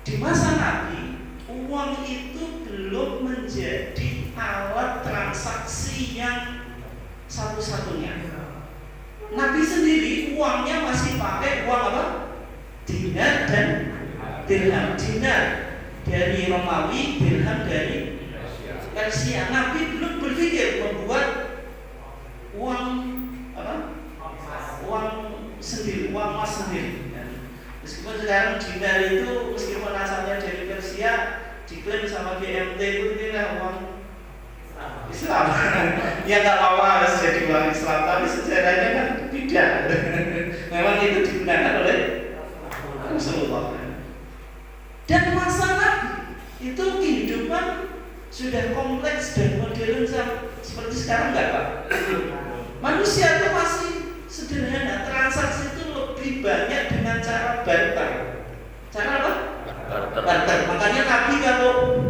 A: di masa Nabi uang itu belum menjadi alat transaksi yang satu-satunya. Nabi sendiri uangnya masih pakai uang dinar dan dirham. Dinar dari Romawi, dirham dari Persia. Nabi belum berpikir membuat uang uang sendiri, uang emas sendiri. Meskipun sekarang dinar itu meskipun asalnya dari Persia, diklaim sama GMT itu inilah uang Islam. Ya nggak apa-apa harus jadi uang Islam, tapi sejarahnya kan tidak. Memang itu digunakan oleh Rasulullah. Dan masa Nabi itu kehidupan sudah kompleks dan modern seperti sekarang enggak Pak? Manusia itu masih sederhana, transaksi itu lebih banyak dengan cara barter. Cara apa? Barter. Makanya Nabi kalau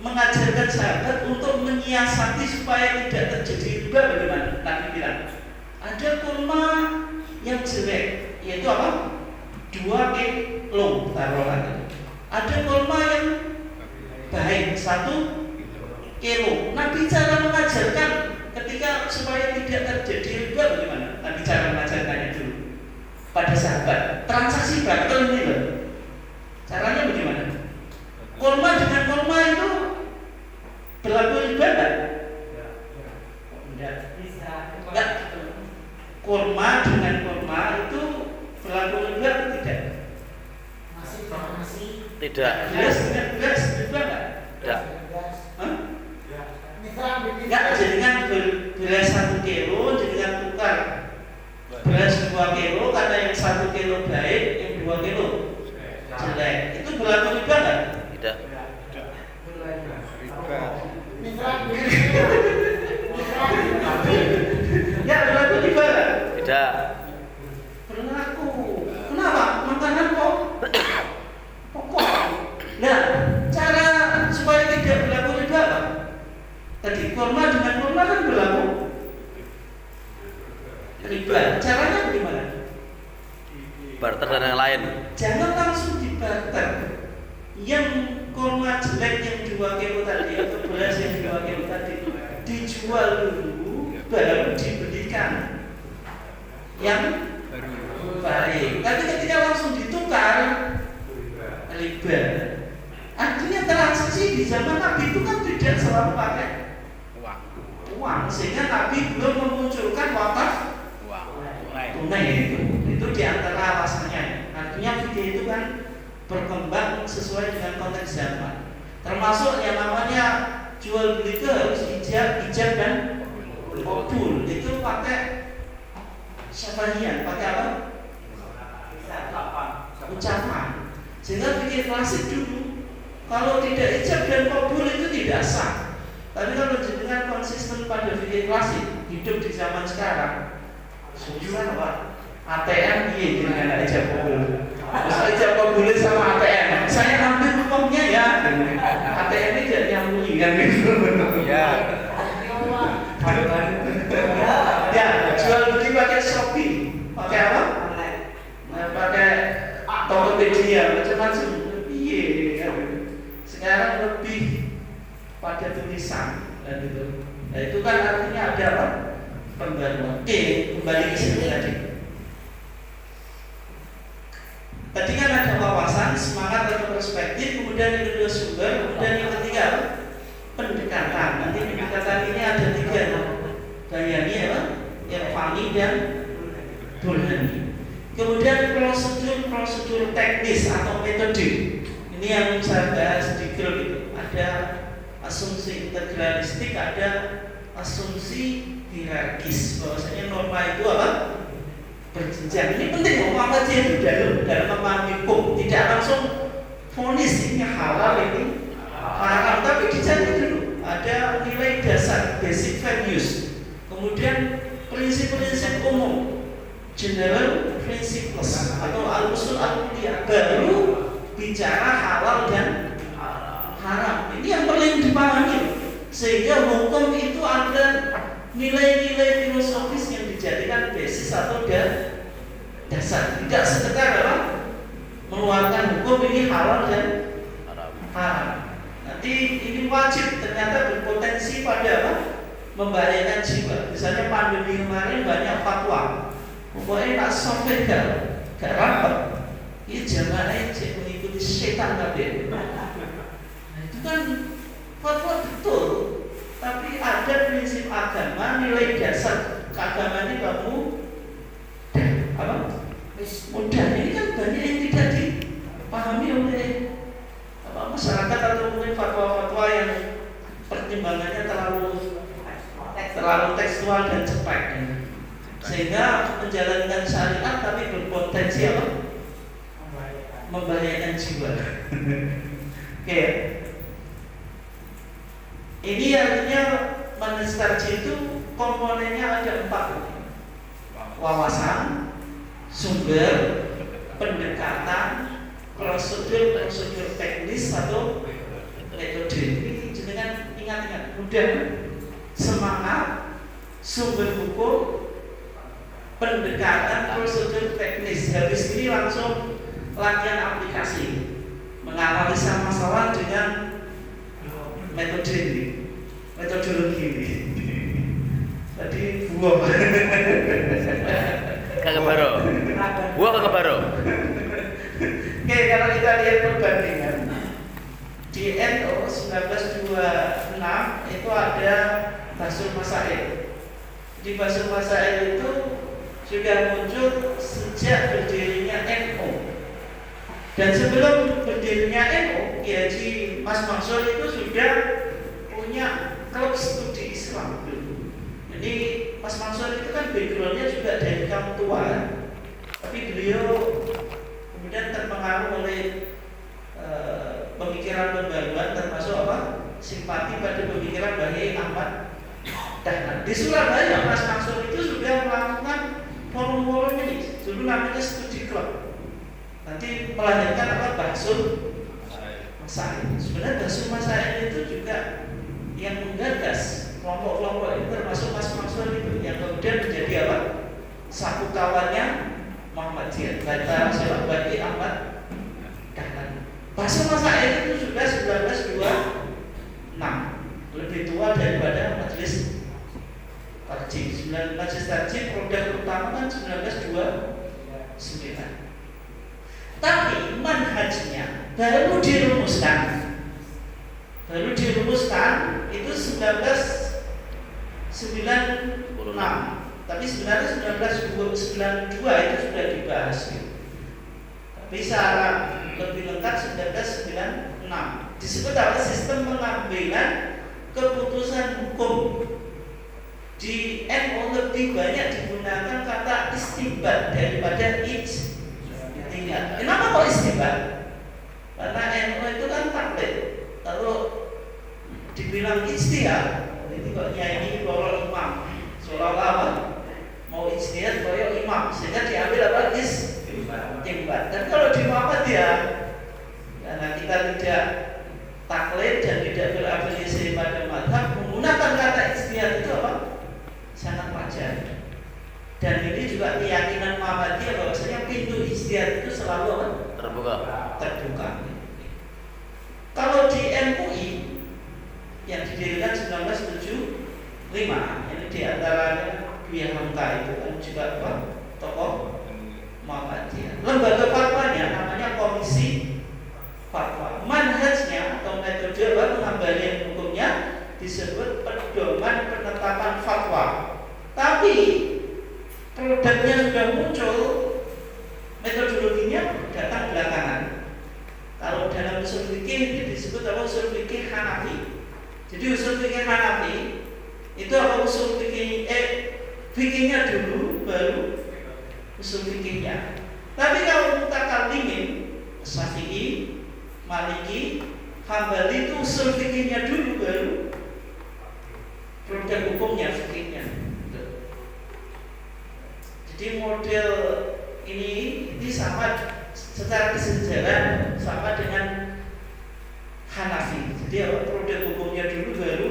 A: mengajarkan sahabat untuk menyiapkan 2 kilo taruhlah. Ada kurma yang baik 1 kilo. Nabi cara mengajarkan ketika supaya tidak terjadi riba bagaimana? Nabi cara mengajarkannya dulu pada sahabat. Transaksi barter ini loh. Caranya bagaimana? Kurma dengan kurma itu berlaku riba enggak? Enggak. Kurma dengan kurma itu berlaku riba atau tidak?
B: Tidak.
A: Beras dengan beras riba enggak?
B: Tidak.
A: Hah? Enggak, jadikan beras 1 kilo jadikan tukar beras 2 kilo karena yang 1 kilo baik, yang 2 kilo jelek. Itu berlaku riba enggak?
B: Tidak.
A: Ya berlaku riba enggak?
B: Tidak.
A: Berlaku. Kenapa? Makanan kok pokok. Nah, cara supaya tidak berlaku riba apa? Tadi kurma dengan kurma kan berlaku riba. Caranya bagaimana?
B: Barter dan yang lain.
A: Jangan langsung dibarter. Yang kurma jelek yang 2 kilo tadi atau beras yang 2 kilo tadi dijual dulu, baru dibelikan yang baik. Tapi ketika langsung ditukar riba. Artinya transaksi di zaman Nabi itu kan tidak selalu pakai uang, sehingga Nabi belum memunculkan wakaf tunai itu diantara alasannya. Artinya fikih itu kan berkembang sesuai dengan konteks zaman. Termasuk yang namanya jual beli itu harus ijab dan qabul. Itu pakai syafahiyah, pakai apa? Ucapan. Sehingga fikih klasik dulu kalau tidak ijab dan qabul itu tidak sah. Tapi kalau jenengan konsisten pada fikih klasik hidup di zaman sekarang, susah Pak. ATM iya jenengan ada ijab qabul. Masa ijab qabul sama ATM. Saya ambil hukumnya ya. ATM ini tidak nyambung kan gitu.
B: Ya.
A: Ya, jual beli pakai Shopee. Pakai apa? Pakai Tokopedia macam-macam. Iya. Sekarang lebih pada tulisan dan itu. Nah, itu kan artinya ada apa? Pembaruan. Oke, kembali ke sini tadi. Tadi kan ada wawasan, semangat atau perspektif, kemudian yang kedua sumber, kemudian yang ketiga pendekatan. Nanti pendekatan ini ada 3, bayani apa? Irfani dan burhani. Kemudian prosedur teknis atau metode. Ini yang saya bahas di grup itu. Ada asumsi integralistik, ada asumsi hierarkis. Bahwasanya norma itu apa? Berjenjang. Ini penting Muhammad itu dalam memahami hukum, tidak langsung vonis ini halal ini haram, tapi dicari dulu. Ada nilai dasar, basic values, kemudian prinsip-prinsip umum, general principles atau al-usul al-kulliyah, baru bicara halal dan haram. Ini yang paling dipahami, sehingga hukum itu ada nilai-nilai filosofis yang dijadikan basis atau dasar. Tidak sekedar apa? Mengeluarkan hukum ini halal dan haram. Nanti ini wajib ternyata berpotensi pada apa? Membahayakan jiwa. Misalnya pandemi kemarin banyak fatwa. Pokoknya tak sampai gak rapat. Ini jangan aja mengikuti setan tadi. Nah, itu kan fatwa betul. Tapi ada prinsip agama, nilai dasar keagamaan ini kamu apa? Mudah. Ini kan banyak yang tidak dipahami oleh masyarakat atau mungkin fatwa-fatwa yang pertimbangannya terlalu tekstual dan cepat, sehingga menjalankan syariat tapi berpotensi apa? Membahayakan jiwa. Oke. Ini artinya manistarji itu komponennya ada 4: wawasan, sumber, pendekatan, prosedur teknis atau metode. Ini jenengan ingat-ingat. Kemudian semangat, sumber hukum, pendekatan prosedur teknis. Habis ini langsung latihan aplikasi, menganalisa masalah dengan metode ini, metodologi ini. Tadi buah.
B: Kagak baru. Gua kagak baru.
A: Oke, kalau kita lihat perbandingan di NU 1926 itu ada Basul Masail. Di Basul Masail itu sudah muncul sejak berdirinya NU. Dan sebelum berdirinya NU, Kiai Haji Mas Mansur itu sudah punya klub studi Islam dulu. Jadi Mas Mansur itu kan backgroundnya juga dari kaum tua, tapi beliau kemudian terpengaruh oleh pemikiran pembaruan, termasuk apa? Simpati pada pemikiran Bayi Ahmad Dahlan. Di Surabaya Mas Mansur itu sudah melakukan forum-forum ini, dulu namanya studi klub. Nanti melahirkan apa? Basul Masail. Sebenarnya Basul Masail itu juga yang menggagas kelompok-kelompok ini, termasuk Mas Mansur itu yang kemudian menjadi apa? Satu kawannya Muhammadiyah. Kata siapa? Bayi Ahmad Dahlan. Basul Masail itu sudah 1926, lebih tua daripada Majelis Tarjih. Majelis Tarjih produk utama kan 1929. Tapi manhajnya baru dirumuskan itu 1996. Tapi sebenarnya 1992 itu sudah dibahas. Tapi secara lebih lengkap 1996. Disebut apa? Sistem pengambilan keputusan hukum. Di NU lebih banyak digunakan kata istinbat daripada ijtihad. Kenapa kok istinbat? Karena NU itu kan taklid. Kalau dibilang ijtihad, itu kok nyanyi loro imam. Seolah-olah apa? Mau ijtihad koyo imam, sehingga diambil apa? Istinbat. Dan kalau di Muhammadiyah, karena kita tidak taklid dan tidak berafiliasi pada mazhab, menggunakan kata ijtihad itu apa? Sangat wajar. Dan ini juga keyakinan Muhammadiyah bahwasanya pintu ijtihad itu selalu apa? Terbuka. Kalau di MUI yang didirikan 1975, ini diantaranya Buya Hamka itu kan juga apa? Tokoh Muhammadiyah. Lembaga fatwanya namanya Komisi Fatwa. Manhajnya atau metode pengembalian hukumnya disebut pedoman penetapan fatwa. Tapi produknya sudah muncul, metodologinya datang belakangan. Kalau dalam usul fikih ini disebut apa? Usul fikih Hanafi. Jadi usul fikih Hanafi itu apa? Usul fikih fikihnya dulu, baru usul fikihnya. Tapi kalau mutakallimin, Syafi'i, Maliki, Hambali itu usul fikihnya dulu, baru produk hukumnya, fikihnya. Jadi model ini sama secara kesejarah sama dengan Hanafi. Jadi apa? Produk hukumnya dulu, baru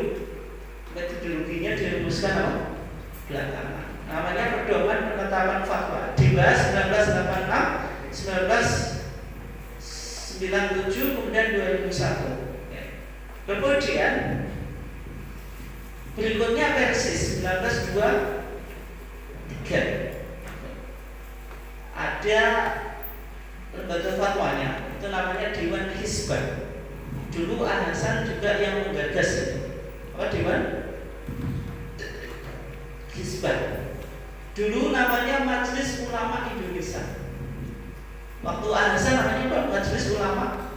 A: metodologinya dirumuskan apa? Belakangan. Namanya pedoman penetapan fatwa. Dibahas 1986, 1997, kemudian 2001. Kemudian berikutnya versi 1923. Ada lembaga fatwanya, itu namanya Dewan Hizbah. Dulu Al Hasan juga yang menggagas itu. Apa Dewan Hizbah? Dulu namanya Majelis Ulama Indonesia. Waktu Al Hasan namanya apa? Majelis Ulama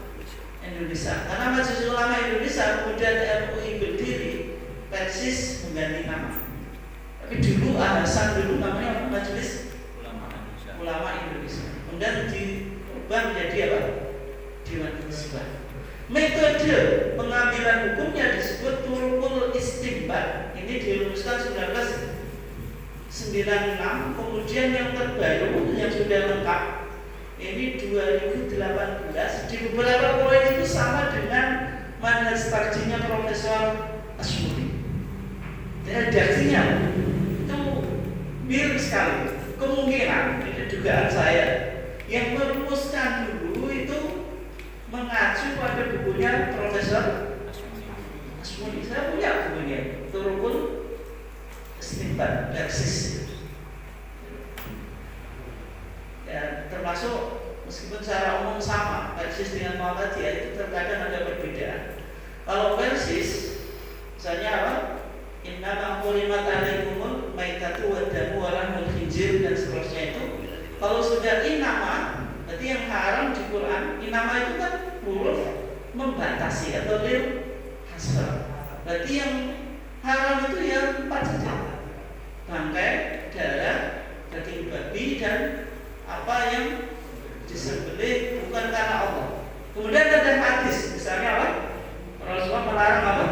A: Indonesia. Karena Majelis Ulama Indonesia kemudian MUI berdiri, Persis mengganti nama. Tapi dulu Al Hasan dulu namanya Majelis Ulama Indonesia. Kemudian diubah menjadi apa? Dewan Hizbah. Metode pengambilan hukumnya disebut turukul istinbat. Ini dirumuskan 1996. Kemudian yang terbaru yang sudah lengkap ini 2018. Di beberapa poin itu sama dengan manhaj tarjihnya Profesor Asyuri. Redaksinya itu mirip sekali. kemungkinan ini dugaan saya yang merumuskan dulu itu mengacu pada bukunya Profesor Asmuni. Saya punya bukunya Turukul Istinbat Persis. Ya, termasuk meskipun secara umum sama Persis dengan Muhammadiyah itu terkadang ada perbedaan. Kalau Persis misalnya apa? Innama hurimat alaikumul maitatu wad-damu wa lahmul khinzir dan seterusnya itu. Kalau sudah inama, berarti yang haram di Quran, inama itu kan huruf membatasi atau lil hasr. Berarti yang haram itu yang 4 saja. Bangkai, darah, daging babi dan apa yang disembelih bukan karena Allah. Kemudian ada hadis, misalnya apa? Rasulullah melarang apa?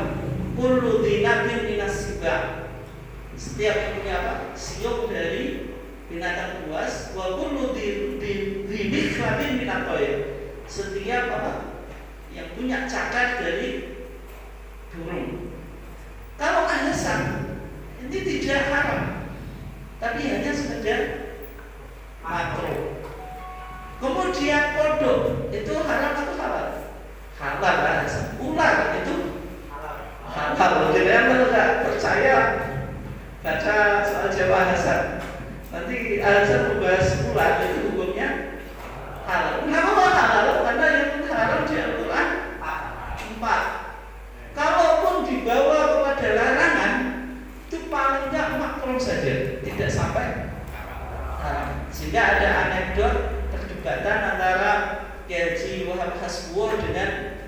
A: Kullu dinatin minas sibah. Setiap yang punya apa? Siok dari binatang buas. Wa kullu diniklatin minat toir. Setiap apa? Yang punya cakar dari burung. Kalau alasan ini tidak haram, tapi hanya sekedar makruh. Kemudian kodok itu haram atau halal? Halal lah. Ular itu halal. Jadi kalau tidak percaya baca soal Jawa Hasan. Nanti Hasan membahas ular itu hukumnya halal. Kenapa halal? Karena yang haram di Al-Quran 4. Kalaupun dibawa kepada larangan, itu paling tidak makruh saja, tidak sampai haram. Sehingga ada anekdot perdebatan antara Kiai Haji Wahab Hasbuh dengan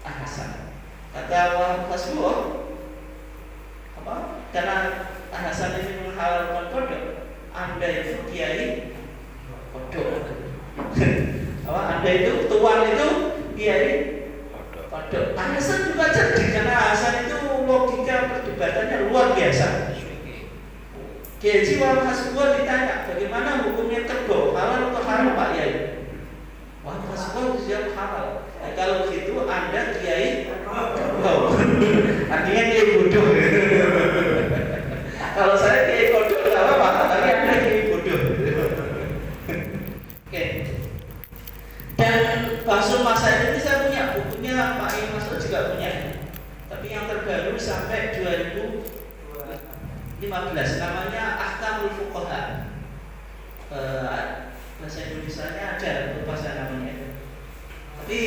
A: Hasan. Kata Wahab Hasbuh, apa? Karena Hasan ini menghalalkan kodok, Anda itu kiai kodok. Apa? Anda itu tuan itu kiai kodok. Hasan juga cerdik karena Hasan itu logika perdebatannya luar biasa. Kiai Haji Wahab Hasbuh ditanya bagaimana hukumnya kerbau, halal atau haram Pak Yai? Wahab Hasbuh jawab halal. Kalau gitu Anda kiai kerbau. Artinya kiai bodoh. Kalau saya kiai kodok tidak apa-apa, tapi Anda kiai bodoh. Oke. Dan Bangsul Masail ini saya punya bukunya, Pak Iman Masud juga punya. Tapi yang terbaru sampai 2015 namanya Ahkamul Fuqaha. Bahasa Indonesianya ada bahasa namanya. Tapi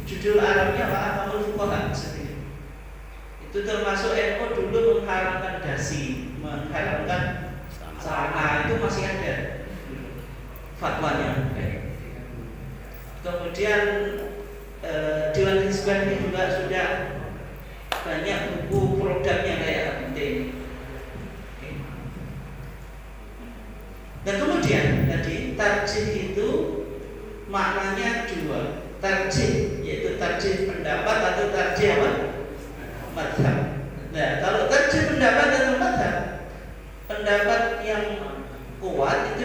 A: judul Arabnya apa? Ahkamul Fuqaha sendiri. Itu termasuk NU dulu mengharamkan dasi, mengharamkan celana, itu masih ada fatwanya. Kemudian Dewan Hizbah ini juga sudah banyak buku produknya kayak ini. Dan kemudian tadi tarjih itu maknanya 2. Tarjih yaitu tarjih pendapat atau tarjih apa? Madhab. Nah, kalau tarjih pendapat atau madhab, pendapat yang kuat itu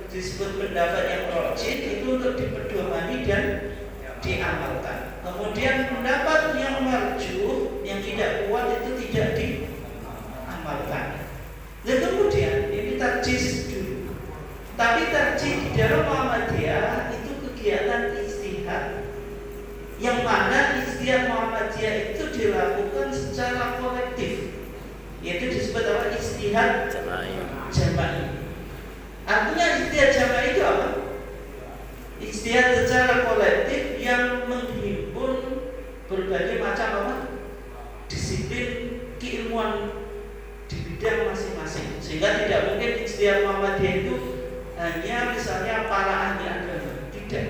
A: disebut pendapat yang rajih, itu untuk dipedomani dan diamalkan. Kemudian pendapat yang marjuh, yang tidak kuat itu tidak diamalkan. Dan kemudian ini tarjih dulu. Tapi tarjih di dalam Muhammadiyah itu kegiatan ijtihad, yang mana ijtihad Muhammadiyah itu dilakukan secara kolektif, yaitu disebut apa? Ijtihad jama'i. Artinya ijtihad jama'i itu apa? Ijtihad secara kolektif yang menghimpun berbagai macam apa? Disiplin keilmuan di bidang masing-masing. Sehingga tidak mungkin ijtihad Muhammadiyah itu hanya misalnya para ahli agama. Tidak.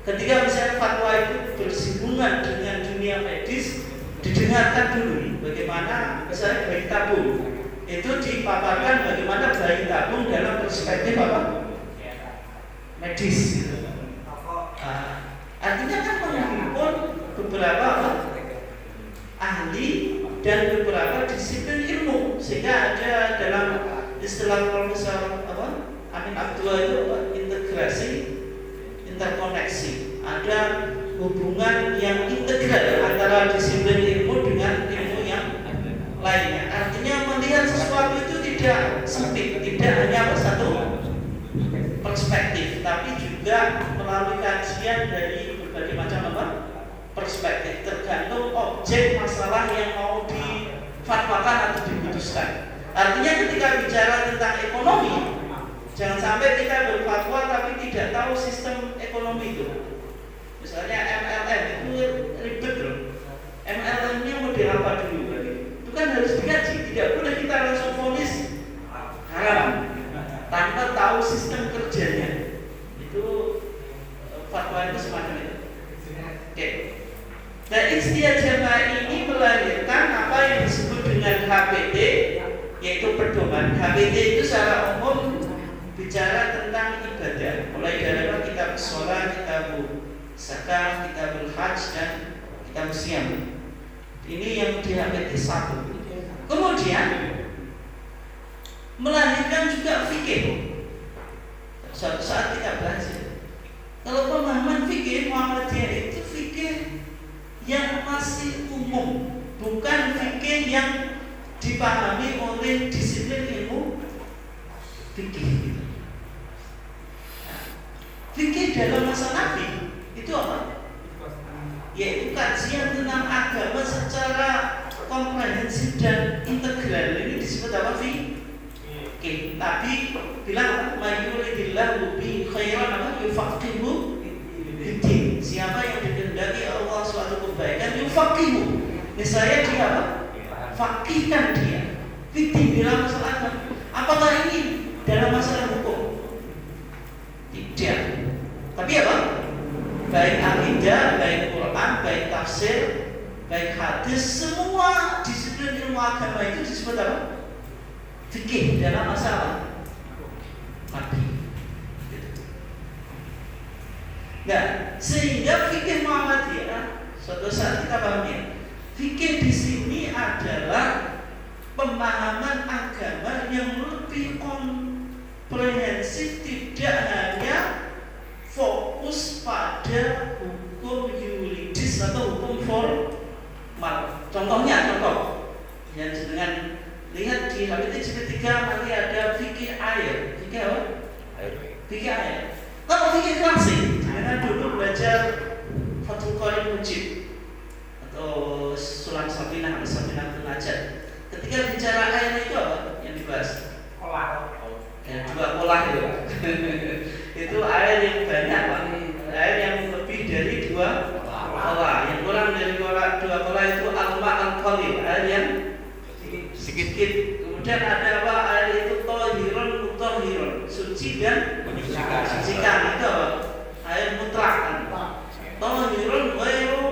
A: Ketika misalnya fatwa itu bersinggungan dengan dunia medis, didengarkan dulu bagaimana misalnya bayi tabung itu dipaparkan, bagaimana bayi tabung dalam perspektif apa? Medis. Artinya kan menghimpun beberapa apa? Ahli dan beberapa disiplin ilmu, sehingga ada dalam istilah Profesor Amin Abdullah itu integrasi, interkoneksi. Ada hubungan yang integral antara disiplin ilmu dengan ilmu yang lainnya. Artinya melihat sesuatu itu tidak sempit, tidak hanya satu melalui kajian dari berbagai macam perspektif, tergantung objek masalah yang mau difatwakan atau diputuskan. Artinya ketika bicara tentang ekonomi, jangan sampai kita berfatwa tapi tidak tahu sistem ekonomi itu. Misalnya MLM itu ribet loh. MLM-nya model apa dulu? Itu kan harus dikaji. Tidak boleh kita langsung vonis haram tanpa tahu sistem kerjanya. Itu fatwa itu semacam itu. Oke. Nah, istilah jamaah ini melahirkan apa yang disebut dengan HPT, yaitu pedoman. HPT itu secara umum bicara tentang ibadah, mulai dari kitab sholat, kitab zakat, kitab hajj, dan kitab siam. Ini yang di HPT 1. Kemudian melahirkan juga fikih. Suatu saat kita bahas itu. Kalau pemahaman fikih Muhammadiyah itu fikih yang masih umum, bukan fikih yang dipahami oleh disiplin ilmu fikih. Fikih dalam masa Nabi itu apa? Yaitu kajian tentang agama secara komprehensif dan integral. Ini disebut apa? Fikih. Nabi bilang, "Mayyuridillahu bi khairan apa? Yufaqihu fiddin." Siapa yang dikehendaki Allah suatu kebaikan, yufaqihu. Niscaya dia apa? Fakihkan dia. Fiddin dalam masalah agama. Apakah ini dalam masalah hukum? Tidak. Tapi apa? Baik akidah, baik Quran, baik tafsir, baik hadis, semua disiplin ilmu agama itu disebut apa? Fikih dalam masalah Nabi. Nah, sehingga fikih Muhammadiyah suatu saat kita pahami. Fikih di sini adalah pemahaman agama yang lebih komprehensif, tidak hanya fokus pada hukum yuridis atau hukum formal. Contohnya, yang dengan lihat di HPT 3 nanti ada fikih air. Fikih apa? Fikih air. Kalau fikih klasik, jangan dulu belajar Fathul Qorib Mujib atau Sulam Sabinah atau Sabinah Najat. Ketika bicara air itu apa yang dibahas?
C: Kolah.
A: Ya, 2 kolah itu. Itu air yang banyak, Pak. Air yang lebih dari 2 kolah. Yang kurang dari 2 kolah itu alma al-qalil, air yang sedikit. Kemudian ada apa? Air itu thahirun mutahhirun, suci dan mensucikan. Itu apa? Air mutlak. Thahirun ghairu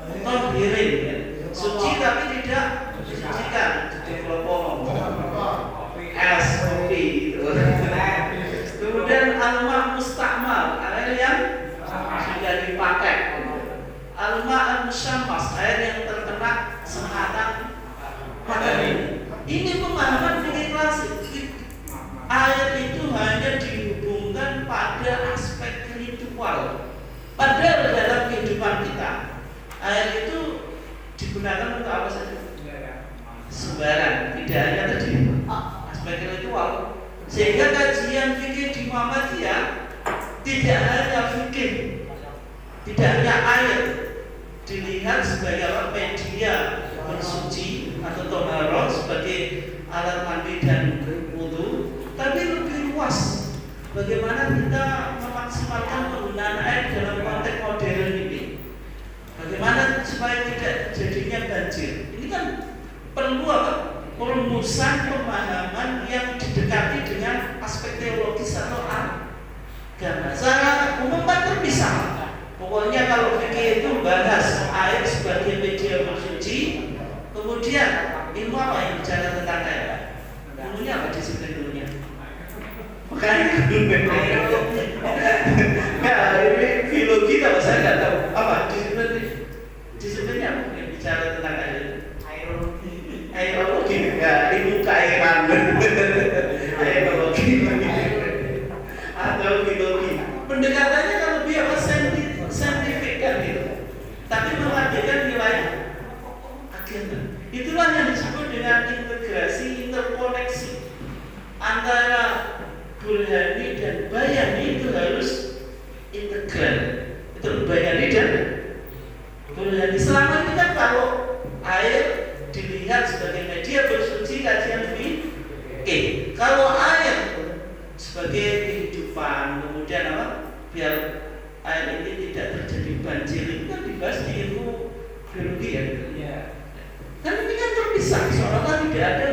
A: mutahhirin, ya. Suci tapi tidak mensucikan. Jadi kalau es kopi gitu. Kemudian alma mustakmal, air yang sudah dipakai. Alma al-musyammas, air yang terkena sengatan matahari. Ini pemahaman fikih klasik. Air itu hanya dihubungkan pada aspek ritual. Padahal dalam kehidupan kita, air itu digunakan untuk apa saja? Sembarang, tidak hanya tadi aspek ritual. Sehingga kajian fikih di Muhammadiyah tidak hanya fikih, tidak hanya air dilihat sebagai media bersuci atau toharoh sebagai alat mandi dan wudu, tapi lebih luas. Bagaimana kita memaksimalkan penggunaan air dalam konteks modern ini? Bagaimana supaya tidak terjadinya banjir? Ini kan perlu apa? Perumusan pemahaman yang didekati dengan aspek teologis atau agama. Secara umum kan terpisah. Pokoknya kalau fikih itu bahas air sebagai media bersuci, kemudian ilmu apa yang bicara tentang air? Ilmunya apa? Disiplin ilmunya. Makanya keren. Itu Bayani dan Burhani. Selama ini kan kalau air dilihat sebagai media bersuci kajian fikih. Kalau air sebagai kehidupan, kemudian apa? Biar air ini tidak terjadi banjir, itu kan dibahas di ilmu biologi ya. Kan ini kan terpisah, seolah-olah tidak ada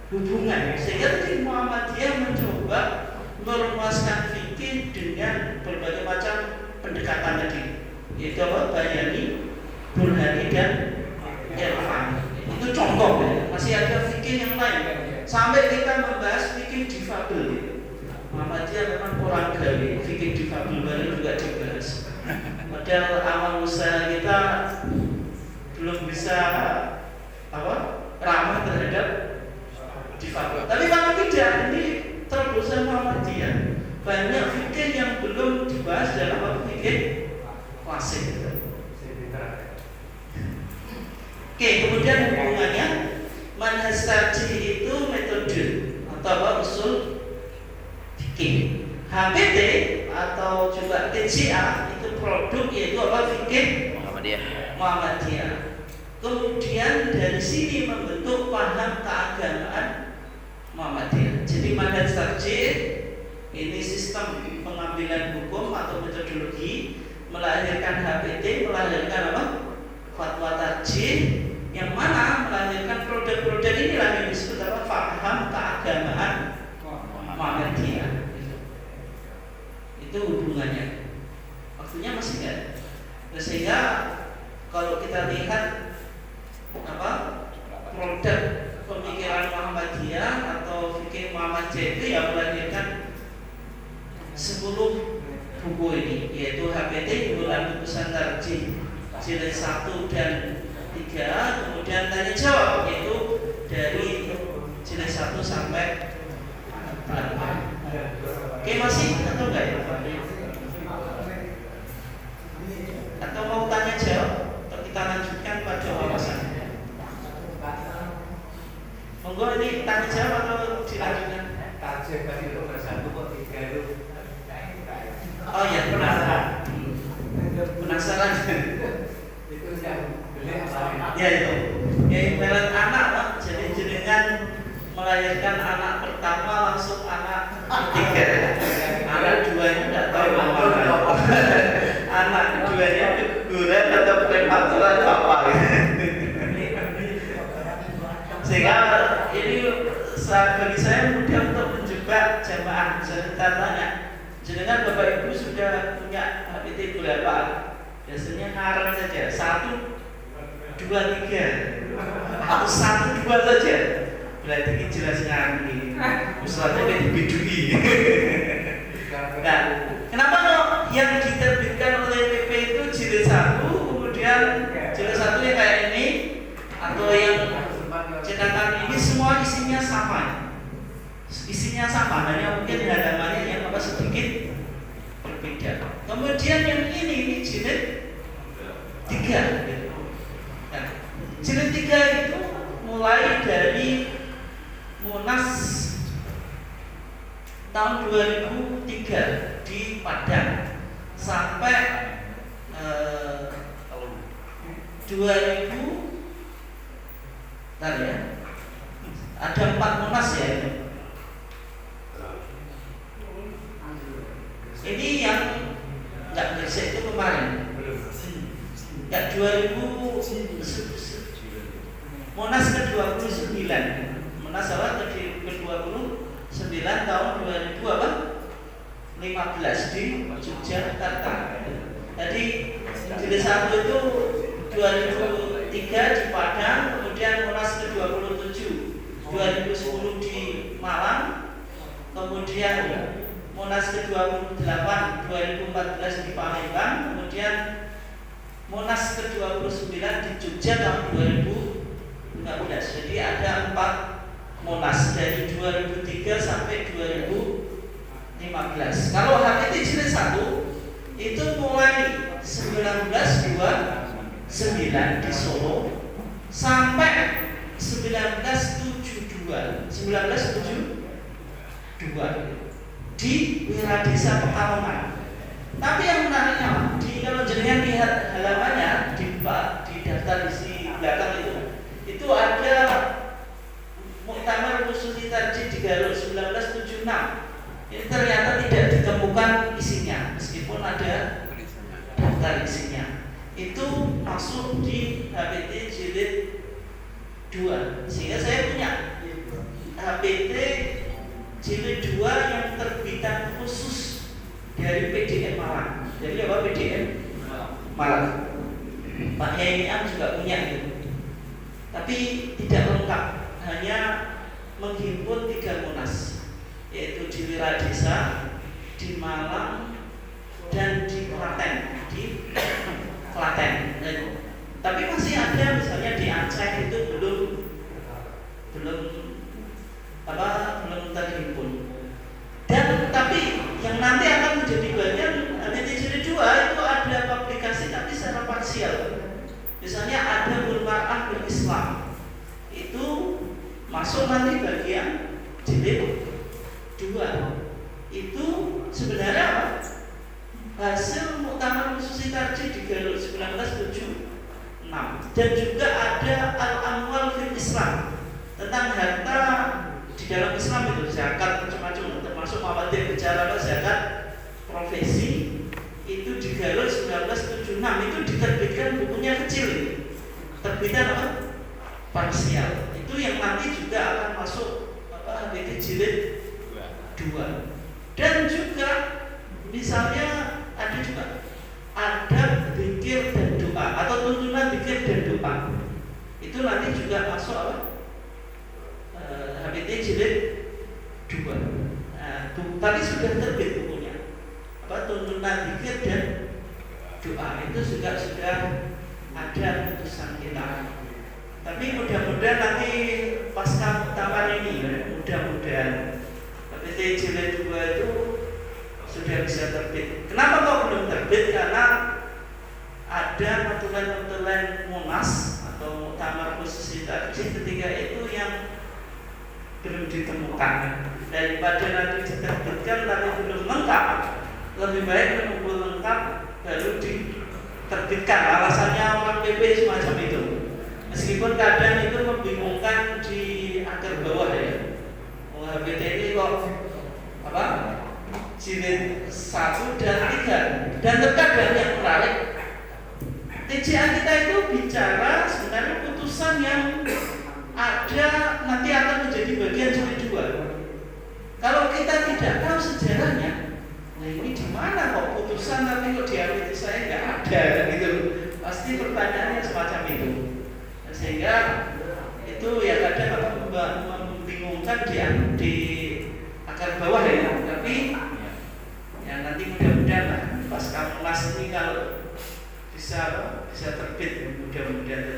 A: hubungan. Sehingga di Muhammadiyah mencoba merumuskan fikih dengan berbagai macam pendekatan tadi, yaitu apa? Bayani, Burhani dan Irfan. Itu contoh ya. Masih ada fikih yang lain. Sampai kita membahas fikih difabel. Muhammadiyah memang kurang gawe, fikih difabel baru juga dibahas. Padahal awal usaha kita belum bisa ramah terhadap difabel. Tapi kalau tidak, ini terobosan Muhammadiyah. Banyak fikih yang belum dibahas dalam fikih klasik. Oke, kemudian hubungannya manhaj tarjih itu metode atau usul fikih. HPT atau juga TCA itu produk, yaitu fikih Muhammadiyah. Kemudian dari sini membentuk paham keagamaan Muhammadiyah. Jadi manhaj tarjih ini sistem pengambilan hukum atau metodologi, melahirkan HPT, melahirkan apa? Fatwa tarjih, yang mana melahirkan produk-produk inilah yang disebut apa? Paham keagamaan Muhammadiyah. Itu hubungannya. Waktunya masih nggak? Sehingga kalau kita lihat produk pemikiran Muhammadiyah atau fikih Muhammadiyah itu yang melahirkan 10 buku ini, yaitu HPT, kumpulan putusan tarjih jilid 1 dan 3, kemudian tanya jawab, yaitu dari jilid 1 sampai 8. Oke, masih atau enggak ya? Atau mau tanya jawab? Atau kita lanjutkan pada wawasan? Monggo, ini tanya jawab atau dilanjutkan? Oh ya, penasaran. Ya itu. Ya ibarat anak, Pak. Jadi jenengan melahirkan anak pertama langsung anak ketiga. Anak duanya tidak tahu apa. Anak keduanya keguguran atau prematur atau apa. Sehingga ini bagi saya mudah untuk menjebak jamaah. Saya tanya, jenengan Bapak Ibu sudah punya HPT berapa? Biasanya ngarang saja 1, 2, 3 atau 1, 2 saja. Berarti ini jelas ngarang. Ustaznya kayak dibidui. Nah, kenapa kok yang diterbitkan oleh PP itu jilid 1, kemudian jilid 1 yang kayak ini, atau yang cetakan ini semua isinya sama? Isinya sama, hanya mungkin halamannya yang sedikit berbeda. Kemudian yang ini jilid 3. Nah, jilid 3 itu mulai dari Munas tahun 2003 di Padang sampai 2000 ada 4 Munas ya ini. Ini yang nggak bersih itu kemarin. Nggak 2000 Munas ke-29. Munas apa ke-29 tahun 2015 di Yogyakarta. Jadi jilid 1 itu 2003 di Padang, kemudian Munas ke-27 2010 di Malang, kemudian Munas ke-28 2014 di Palembang, kemudian Munas ke-29 di Jogja tahun 2015. Jadi ada 4 Munas dari 2003 sampai 2015. Kalau HPT jilid 1 itu mulai 1929 di Solo sampai 1972 di Wiradesa Pekalongan. Tapi yang menariknya, kalau jenengan lihat halamannya di daftar isi belakang itu ada Muktamar Khususi Tarjih di Garut 1976. Ini ternyata tidak ditemukan isinya, meskipun ada daftar isinya. Itu masuk di HPT jilid 2, sehingga saya punya HPT jilid 2 yang terbitan khusus dari PDM Malang. Jadi apa PDM Malang? Pak Heniam juga punya itu. Tapi tidak lengkap, hanya menghimpun 3 munas, yaitu di Wiradesa, di Malang, dan di Klaten. Tapi masih ada, misalnya di Aceh itu belum terhimpun. Dan tapi yang nanti akan menjadi bagian HPT jilid 2 itu ada publikasi tapi secara parsial. Misalnya ada Al-Mar'ah bil-Islam, itu masuk nanti bagian jilid 2. Itu sebenarnya apa? Hasil Muktamar Khususi Tarjih di Garut 1976. Dan juga ada Al-Amwal fil Islam, tentang harta di dalam Islam itu, zakat macam-macam, termasuk mawadih bicara zakat profesi. Itu di Garut 1976, itu diterbitkan bukunya kecil ini. Terbitan apa? Parsial. Itu yang nanti juga akan masuk HPT jilid 2. Dan juga misalnya ada zikir dan doa atau tuntunan zikir dan doa. Itu nanti juga masuk apa? HPT jilid 2. Tadi sudah terbit bukunya. Tuntunan zikir dan doa itu juga sudah ada putusan kita. Tapi mudah-mudahan nanti pasca muktamar ini, mudah-mudahan HPT jilid 2 itu sudah bisa terbit. Kenapa kok belum terbit? Karena ada notulen-notulen Munas atau Muktamar Khususi Tarjih ketika itu yang belum ditemukan. Daripada nanti diterbitkan tapi belum lengkap, lebih baik menunggu lengkap baru diterbitkan. Alasannya orang PP semacam itu. Meskipun kadang itu membingungkan di akar bawah ya. HPT ini kok apa? Jilid 1 dan 3. Dan terkadang yang menarik, TJA kita itu bicara sebenarnya putusan yang ada nanti akan menjadi bagian jilid 2. Kalau kita tidak tahu sejarahnya, nah ini di mana kok putusan tapi kok di HPT saya nggak ada gitu. Pasti pertanyaannya semacam itu. Nah, sehingga itu ya kadang membingungkan di akar bawah ya. Tapi ya nanti mudah-mudahan lah pasca Munas ini kalau bisa terbit, mudah-mudahan